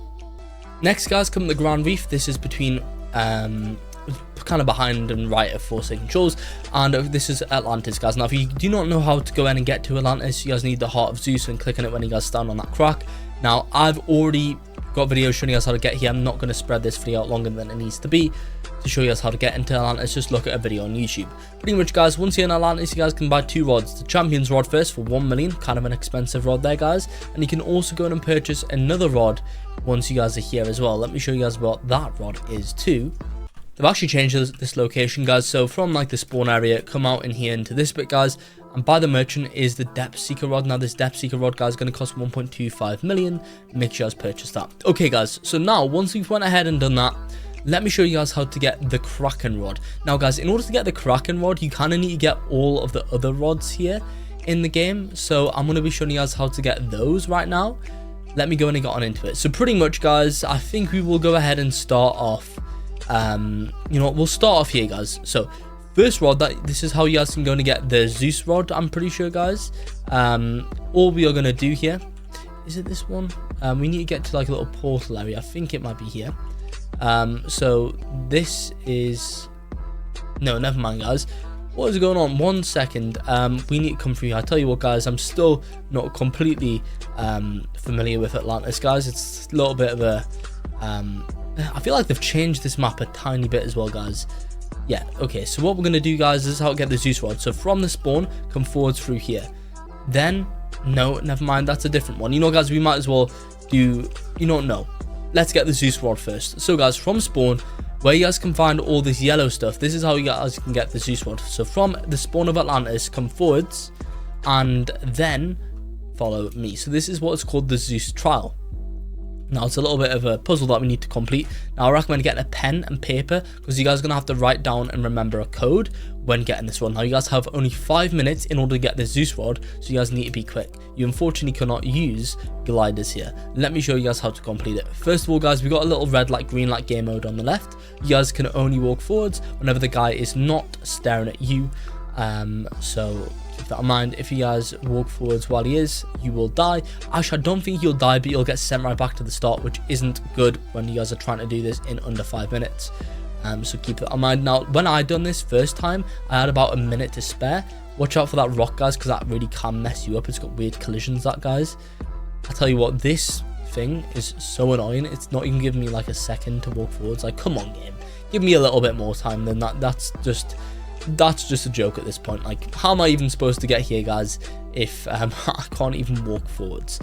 Next, guys, come the Grand Reef. This is between kind of behind and right of Forsaken Shores, and this is Atlantis, guys. Now if you do not know how to go in and get to Atlantis, you guys need the Heart of Zeus and click on it when you guys stand on that crack. Now I've already got videos showing you guys how to get here. I'm not going to spread this video out longer than it needs to be to show you guys how to get into Atlantis. Just look at a video on YouTube. Pretty much, guys, once you're in Atlantis, you guys can buy 2 rods. The Champion's Rod first for 1 million, kind of an expensive rod there, guys, and you can also go in and purchase another rod once you guys are here as well. Let me show you guys what that rod is too. They've actually changed this location, guys, so from like the spawn area, come out in here into this bit, guys, and by the merchant is the Depth Seeker rod. Now this Depth Seeker rod, guys, is going to cost 1.25 million. Make sure you guys purchase that. Okay, guys, so now once we've went ahead and done that, let me show you guys how to get the Kraken rod. Now, guys, in order to get the Kraken rod, you kind of need to get all of the other rods here in the game, so I'm going to be showing you guys how to get those right now. Let me go and get on into it. So pretty much, guys, I think we will go ahead and start off. You know what, we'll start off here, guys. So first rod, this is how you guys can go and get the Zeus rod, I'm pretty sure, guys. All we are going to do here, is it this one? We need to get to like a little portal area. I think it might be here. So this is, no, never mind, guys. What is going on? 1 second. We need to come through here. I tell you what, guys, I'm still not completely familiar with Atlantis, guys. It's a little bit of a I feel like they've changed this map a tiny bit as well, guys. Yeah, okay, so what we're going to do, guys, is how to get the Zeus rod. So from the spawn, come forwards through here. Then, no, never mind, that's a different one. You know, guys, we might as well do, you don't know. Let's get the Zeus rod first. So, guys, from spawn, where you guys can find all this yellow stuff, this is how you guys can get the Zeus rod. So from the spawn of Atlantis, come forwards, and then follow me. So this is what's called the Zeus trial. Now, it's a little bit of a puzzle that we need to complete. Now, I recommend getting a pen and paper, because you guys are going to have to write down and remember a code when getting this one. Now, you guys have only 5 minutes in order to get the Zeus rod, so you guys need to be quick. You unfortunately cannot use gliders here. Let me show you guys how to complete it. First of all, guys, we got a little red light, green light game mode on the left. You guys can only walk forwards whenever the guy is not staring at you. So keep that in mind. If you guys walk forwards while he is, you will die. Actually, I don't think you'll die, but you'll get sent right back to the start, which isn't good when you guys are trying to do this in under 5 minutes. So keep that in mind. Now, when I done this first time, I had about a minute to spare. Watch out for that rock, guys, because that really can mess you up. It's got weird collisions, that, guys. I tell you what, this thing is so annoying. It's not even giving me like a second to walk forwards. Like, come on, game, give me a little bit more time than that. That's just a joke at this point. Like, how am I even supposed to get here, guys, if I can't even walk forwards?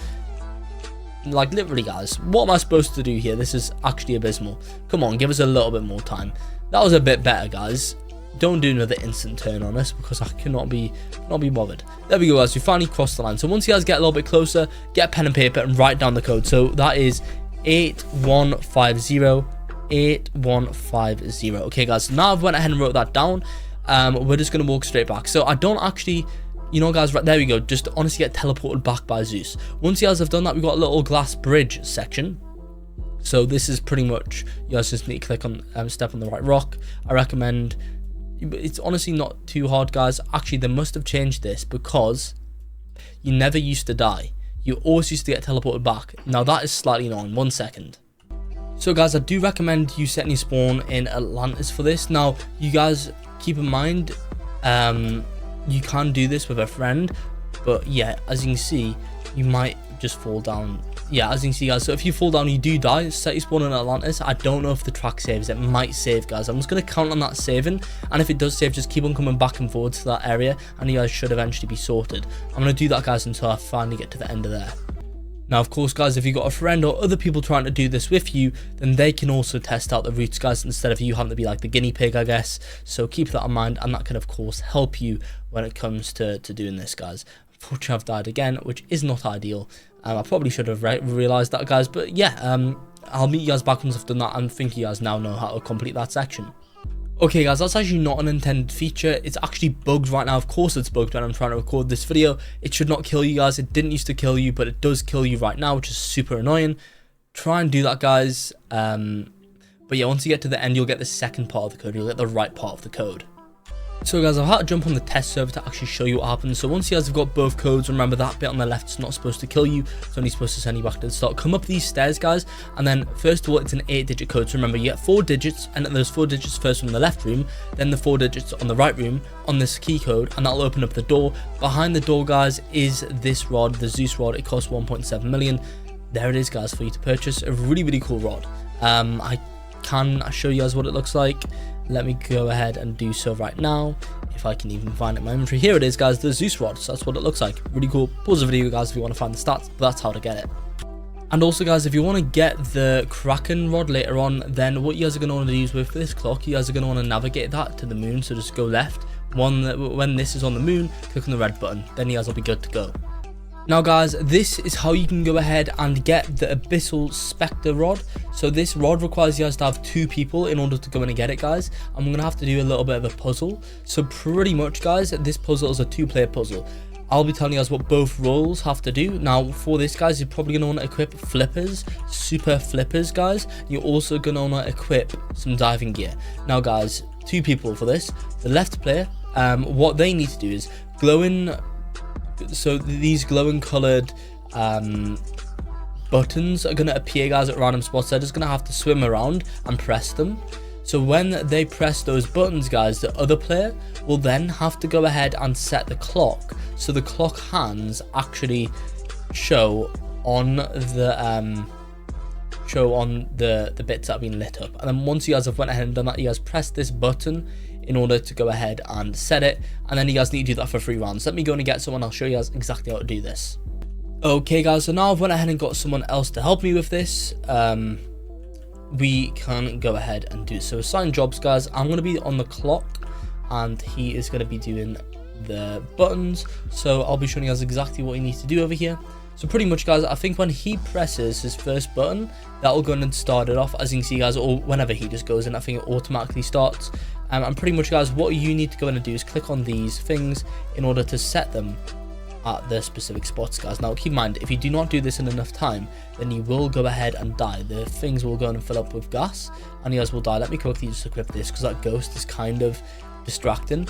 Like, literally, guys, what am I supposed to do here? This is actually abysmal. Come on, give us a little bit more time. That was a bit better, guys. Don't do another instant turn on us, because I cannot be bothered. There we go, guys. We finally crossed the line. So once you guys get a little bit closer, get a pen and paper and write down the code. So that is 8150 8150. Okay, guys, so now I've went ahead and wrote that down. We're just gonna walk straight back. So I don't actually, you know, guys, right there we go, just honestly get teleported back by Zeus. Once you guys have done that, we've got a little glass bridge section. So this is pretty much, you guys just need to click on step on the right rock. I recommend, it's honestly not too hard, guys. Actually, they must have changed this, because you never used to die. You always used to get teleported back. Now that is slightly annoying. 1 second. So guys, I do recommend you setting your spawn in Atlantis for this. Now, you guys keep in mind, you can do this with a friend, but yeah, as you can see, you might just fall down. Yeah, as you can see, guys, so if you fall down, you do die. Set you spawn in Atlantis. I don't know if the track saves. It might save, guys. I'm just going to count on that saving, and if it does save, just keep on coming back and forward to that area, and you guys should eventually be sorted. I'm going to do that, guys, until I finally get to the end of there. Now, of course, guys, if you've got a friend or other people trying to do this with you, then they can also test out the routes, guys, instead of you having to be like the guinea pig, I guess. So keep that in mind, and that can, of course, help you when it comes to doing this, guys. Unfortunately, I've died again, which is not ideal. I probably should have realised that, guys, but yeah, I'll meet you guys back once I've done that, and think you guys now know how to complete that section. Okay, guys, that's actually not an intended feature. It's actually bugged right now. Of course it's bugged when I'm trying to record this video. It should not kill you, guys. It didn't used to kill you, but it does kill you right now, which is super annoying. Try and do that, guys. But yeah, once you get to the end, you'll get the second part of the code. You'll get the right part of the code. So guys, I've had to jump on the test server to actually show you what happens. So once you guys have got both codes, remember that bit on the left is not supposed to kill you. It's only supposed to send you back to the start. Come up these stairs, guys, and then first of all, it's an 8-digit code. So remember, you get 4 digits, and those 4 digits first from the left room, then the 4 digits on the right room on this key code, and that'll open up the door. Behind the door, guys, is this rod, the Zeus rod. It costs 1.7 million. There it is, guys, for you to purchase. A really, really cool rod. I can show you guys what it looks like. Let me go ahead and do so right now, if I can even find it in my inventory. Here it is, guys, the Zeus rod. So that's what it looks like. Really cool. Pause the video, guys, if you want to find the stats, but that's how to get it. And also, guys, if you want to get the Kraken rod later on, then what you guys are going to want to do is with this clock, you guys are going to want to navigate that to the moon. So just go left. When this is on the moon, click on the red button. Then you guys will be good to go. Now, guys, this is how you can go ahead and get the Abyssal spectre rod. So this rod requires you guys to have 2 people in order to go in and get it, guys. I'm going to have to do a little bit of a puzzle. So pretty much, guys, this puzzle is a 2-player puzzle. I'll be telling you guys what both roles have to do. Now, for this, guys, you're probably going to want to equip flippers, super flippers, guys. You're also going to want to equip some diving gear. Now, guys, 2 people for this. The left player, what they need to do is glowing. So these glowing colored buttons are going to appear, guys, at random spots. They're just going to have to swim around and press them. So when they press those buttons, guys, the other player will then have to go ahead and set the clock. So the clock hands actually show on the bits that have been lit up. And then once you guys have went ahead and done that, you guys press this button in order to go ahead and set it, and then you guys need to do that for 3 rounds. Let me go and get someone. I'll show you guys exactly how to do this. Okay, guys, so now I've went ahead and got someone else to help me with this. We can go ahead and do so. Assign jobs, guys. I'm going to be on the clock, and he is going to be doing the buttons. So I'll be showing you guys exactly what you need to do over here. So pretty much, guys, I think when he presses his first button, that will go and start it off. As you can see, guys, or whenever he just goes in, I think it automatically starts. And pretty much, guys, what you need to go in and do is click on these things in order to set them at the specific spots, guys. Now, keep in mind, if you do not do this in enough time, then you will go ahead and die. The things will go and fill up with gas, and you guys will die. Let me quickly just equip this, because that ghost is kind of distracting.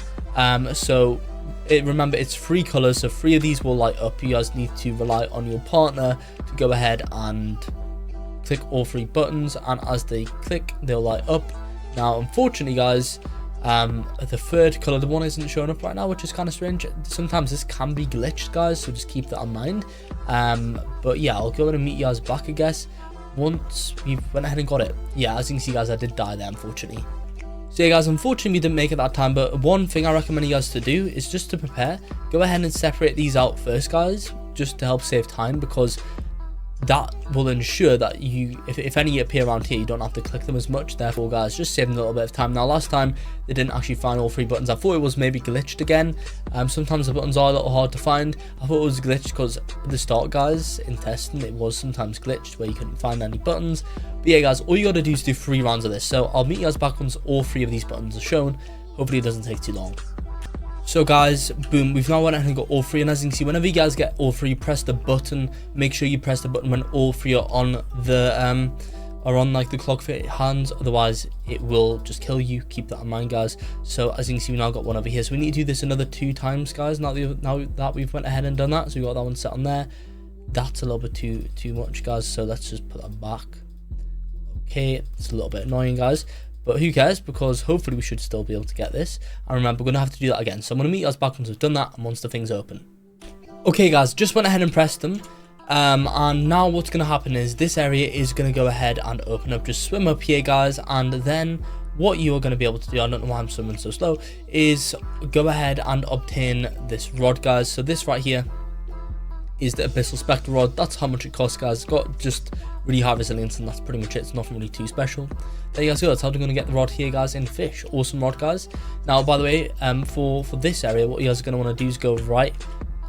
Remember, it's 3 colors, so 3 of these will light up. You guys need to rely on your partner to go ahead and click all 3 buttons, and as they click, they'll light up. Now, unfortunately, guys, the 3rd colored one isn't showing up right now, which is kind of strange. Sometimes this can be glitched, guys, so just keep that in mind. But yeah, I'll go in and meet you guys back, I guess, once we went ahead and got it. Yeah, as you can see, guys, I did die there, unfortunately. So yeah, guys, unfortunately we didn't make it that time, but one thing I recommend you guys to do is just to prepare. Go ahead and separate these out first, guys, just to help save time, because that will ensure that you, if any appear around here, you don't have to click them as much. Therefore, guys, just saving a little bit of time. Now, last time they didn't actually find all 3 buttons. I thought it was maybe glitched again. Sometimes the buttons are a little hard to find. I thought it was glitched because at the start, guys, in testing, it was sometimes glitched where you couldn't find any buttons. But yeah, guys, all you got to do is do 3 rounds of this. So I'll meet you guys back once all 3 of these buttons are shown. Hopefully it doesn't take too long. So guys, boom, we've now went ahead and got all 3, and as you can see, whenever you guys get all 3, press the button. Make sure you press the button when all 3 are on the like the clock fit hands, otherwise it will just kill you. Keep that in mind, guys. So as you can see, we now got one over here, so we need to do this another 2 times, guys. Now that we've went ahead and done that, so we got that one set on there. That's a little bit too much, guys, so let's just put that back. Okay, it's a little bit annoying, guys, but who cares, because hopefully we should still be able to get this. And remember, we're going to have to do that again. So I'm going to meet you guys back once we've done that and once the things open. Okay guys, just went ahead and pressed them. And now what's going to happen is this area is going to go ahead and open up. Just swim up here guys, and then what you're going to be able to do, I don't know why I'm swimming so slow, is go ahead and obtain this rod guys. So this right here is the Abyssal Spectre rod. That's how much it costs guys. It's got just really high resilience, and that's pretty much it. It's nothing really too special. There you guys go. That's how we're going to get the rod here guys in Fisch. Awesome rod guys. Now by the way, for this area, what you guys are going to want to do is go right,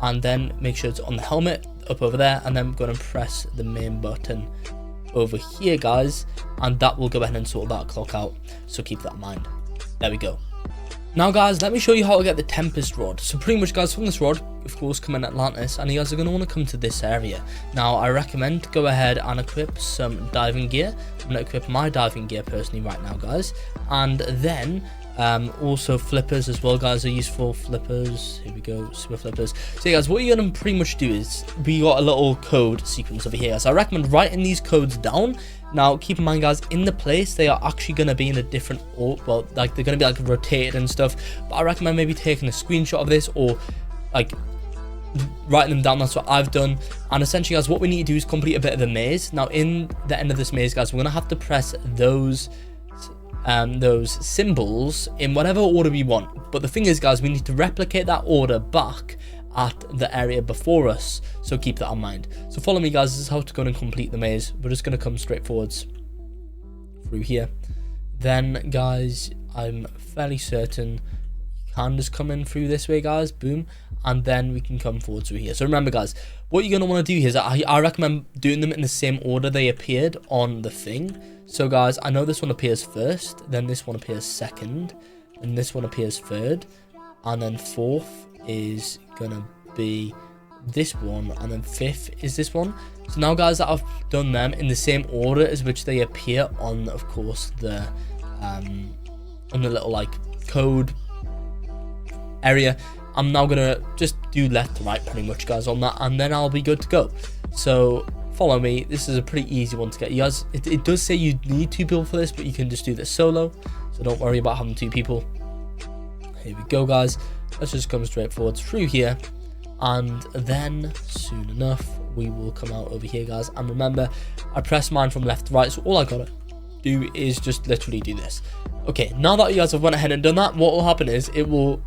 and then make sure it's on the helmet up over there, and then we're going to press the main button over here guys, and that will go ahead and sort that clock out, so keep that in mind. There we go. Now guys, let me show you how to get the Tempest rod. So pretty much guys, from this rod, of course, come in Atlantis, and you guys are going to want to come to this area. Now I recommend go ahead and equip some diving gear. I'm going to equip my diving gear personally right now guys, and then also flippers as well guys are useful. Flippers, here we go, super flippers. So yeah, guys, what you're gonna pretty much do is, we got a little code sequence over here, so I recommend writing these codes down. Now keep in mind guys, in the place they are actually going to be in a different order, well, like they're going to be like rotated and stuff, but I recommend maybe taking a screenshot of this, or like writing them down. That's what I've done. And essentially guys, what we need to do is complete a bit of the maze. Now in the end of this maze guys, we're going to have to press those symbols in whatever order we want, but the thing is guys, we need to replicate that order back at the area before us, so keep that in mind. So follow me guys, this is how to go and complete the maze. We're just going to come straight forwards through here. Then guys, I'm fairly certain you can just come in through this way guys, boom, and then we can come forward through here. So remember guys, what you're going to want to do here is I recommend doing them in the same order they appeared on the thing. So guys, I know this one appears first, then this one appears second, and this one appears third, and then fourth is gonna be this one, and then fifth is this one. So now guys, that I've done them in the same order as which they appear on, of course, the on the little like code area, I'm now gonna just do left to right pretty much guys on that, and then I'll be good to go. So follow me, this is a pretty easy one to get. You guys, it does say you need 2 people for this, but you can just do this solo, so don't worry about having 2 people. Here we go guys, let's just come straight forward through here, and then soon enough we will come out over here guys. And remember, I press mine from left to right, so all I gotta do is just literally do this. Okay, now that you guys have went ahead and done that, what will happen is it will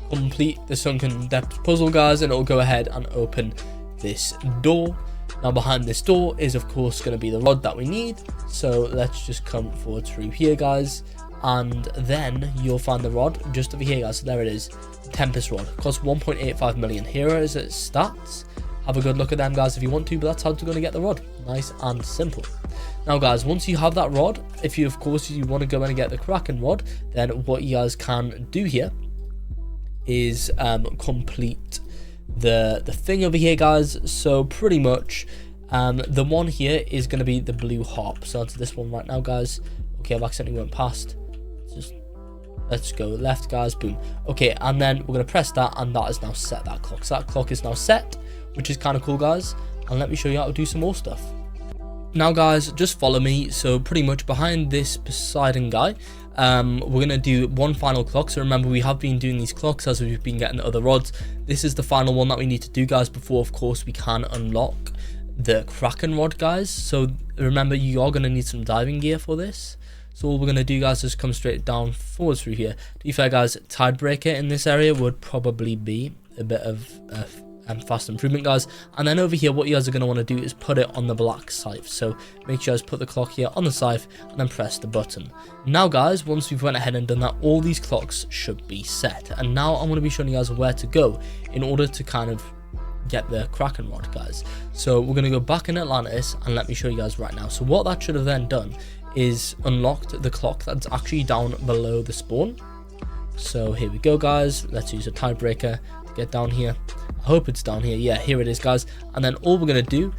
complete the sunken depth puzzle guys, and it will go ahead and open this door. Now behind this door is of course going to be the rod that we need, so let's just come forward through here guys, and then you'll find the rod just over here guys. So there it is, Tempest rod, costs 1.85 million. Here is its stats, have a good look at them guys if you want to, but that's how you're going to get the rod, nice and simple. Now guys, once you have that rod, if you of course you want to go and get the Kraken rod, then what you guys can do here is complete the thing over here guys. So pretty much the one here is going to be the blue harp, so onto this one right now guys. Okay, I've accidentally went past, let's go left guys, boom. Okay, and then we're going to press that, and that is now set, that clock. So that clock is now set, which is kind of cool guys, and let me show you how to do some more stuff. Now guys, just follow me. So pretty much behind this Poseidon guy, we're gonna do one final clock. So remember, we have been doing these clocks as we've been getting the other rods. This is the final one that we need to do guys, before of course we can unlock the Kraken rod guys. So remember, you are gonna need some diving gear for this. So all we're gonna do guys is come straight down forward through here. To be fair guys, Tidebreaker in this area would probably be a bit of fast improvement guys. And then over here, what you guys are going to want to do is put it on the black scythe. So make sure you guys put the clock here on the scythe, and then press the button. Now guys, once we've went ahead and done that, all these clocks should be set. And now I'm going to be showing you guys where to go in order to kind of get the Kraken rod guys. So we're going to go back in Atlantis, and let me show you guys right now. So what that should have then done is unlocked the clock that's actually down below the spawn. So here we go guys, let's use a Tidebreaker to get down here. I hope it's down here. Yeah, here it is guys. And then all we're going to do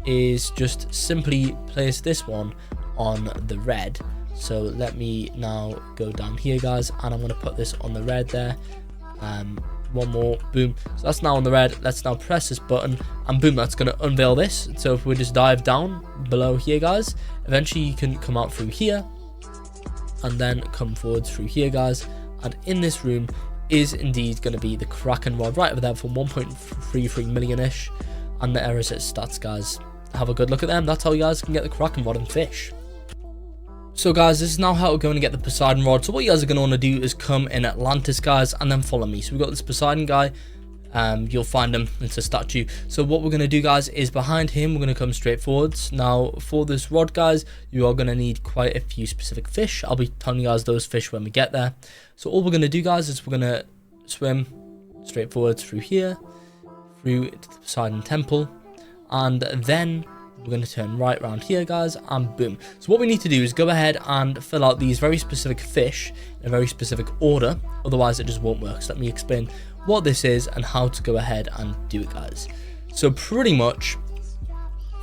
is just simply place this one on the red. So let me now go down here guys, and I'm going to put this on the red there. One more, boom. So that's now on the red. Let's now press this button, and boom, that's going to unveil this. So if we just dive down below here guys, eventually you can come out through here and then come forward through here guys. And in this room is indeed going to be the Kraken rod right over there for 1.33 million-ish. And there is its stats, guys. Have a good look at them. That's how you guys can get the Kraken rod in Fisch. So guys, this is now how we're going to get the Poseidon rod. So what you guys are going to want to do is come in Atlantis, guys, and then follow me. So we've got this Poseidon guy. You'll find him. It's a statue. So what we're going to do, guys, is behind him, we're going to come straight forwards. Now, for this rod, guys, you are going to need quite a few specific fish. I'll be telling you guys those fish when we get there. So all we're going to do, guys, is we're going to swim straight forwards through here, through to the Poseidon temple, and then we're going to turn right around here, guys, and boom. So what we need to do is go ahead and fill out these very specific fish in a very specific order. Otherwise, it just won't work. So let me explain what this is and how to go ahead and do it, guys. So pretty much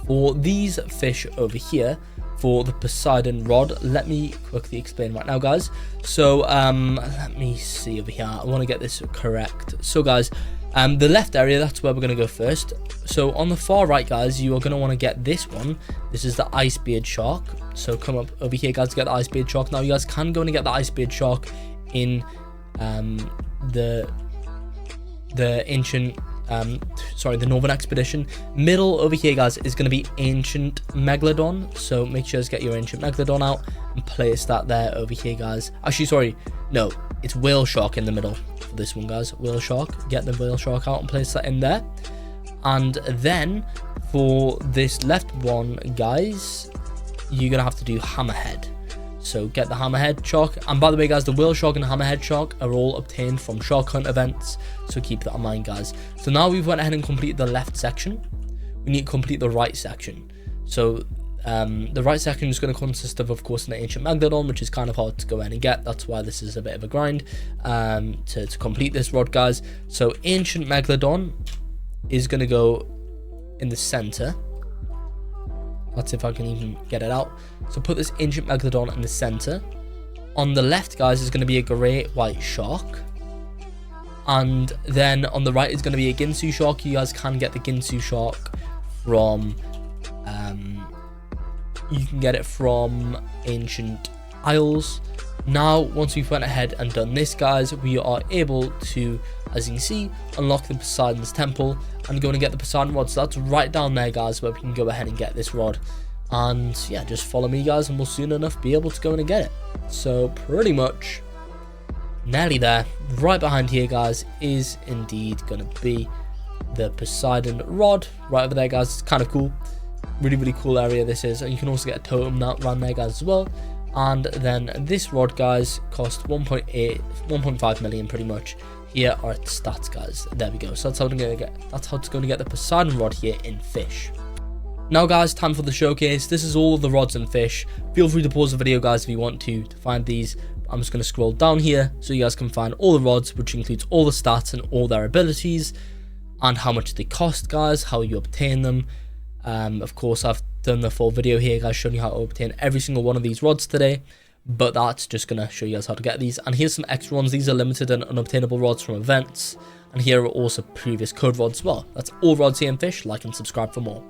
for these fish over here, for the Poseidon rod, let me quickly explain right now, guys. So let me see over here. I want to get this correct. So guys, the left area, that's where we're going to go first. So on the far right, guys, you are going to want to get this one. This is the ice beard shark. So come up over here, guys, to get the ice beard shark. Now you guys can go and get the ice beard shark in the ancient the northern expedition. Middle over here, guys, is going to be ancient megalodon. So make sure to get your ancient megalodon out and place that there over here, guys. Actually, sorry, no, it's whale shark in the middle for this one, guys. Whale shark, get the whale shark out and place that in there. And then for this left one, guys, you're gonna have to do hammerhead. So get the hammerhead shark. And by the way, guys, the whale shark and the hammerhead shark are all obtained from shark hunt events, so keep that in mind, guys. So now we've went ahead and completed the left section. We need to complete the right section. So the right section is going to consist of course, an ancient megalodon, which is kind of hard to go in and get. That's why this is a bit of a grind to complete this rod, guys. So ancient megalodon is going to go in the center. That's if I can even get it out. So put this ancient megalodon in the center. On the left, guys, is going to be a great white shark. And then on the right is going to be a Ginsu shark. You guys can get the Ginsu shark from you can get it from ancient isles. Now, once we've went ahead and done this, guys, we are able to, as you can see, unlock the Poseidon's temple and go and get the Poseidon rod. So that's right down there, guys, where we can go ahead and get this rod. And yeah, just follow me, guys, and we'll soon enough be able to go in and get it. So pretty much nearly there. Right behind here, guys, is indeed going to be the Poseidon rod right over there, guys. It's kind of cool. Really cool area this is. And you can also get a totem around there, guys, as well. And then this rod, guys, cost 1.5 million pretty much. Here are its stats, guys. There we go. So that's how it's going to get the Poseidon rod here in Fisch. Now, guys, time for the showcase. This is all of the rods in Fisch. Feel free to pause the video, guys, if you want to find these. I'm just going to scroll down here so you guys can find all the rods, which includes all the stats and all their abilities and how much they cost, guys, how you obtain them. Of course, I've done the full video here, guys, showing you how to obtain every single one of these rods today, but that's just going to show you guys how to get these. And here's some extra ones. These are limited and unobtainable rods from events, and here are also previous code rods as well. That's all rods here in Fisch. Like and subscribe for more.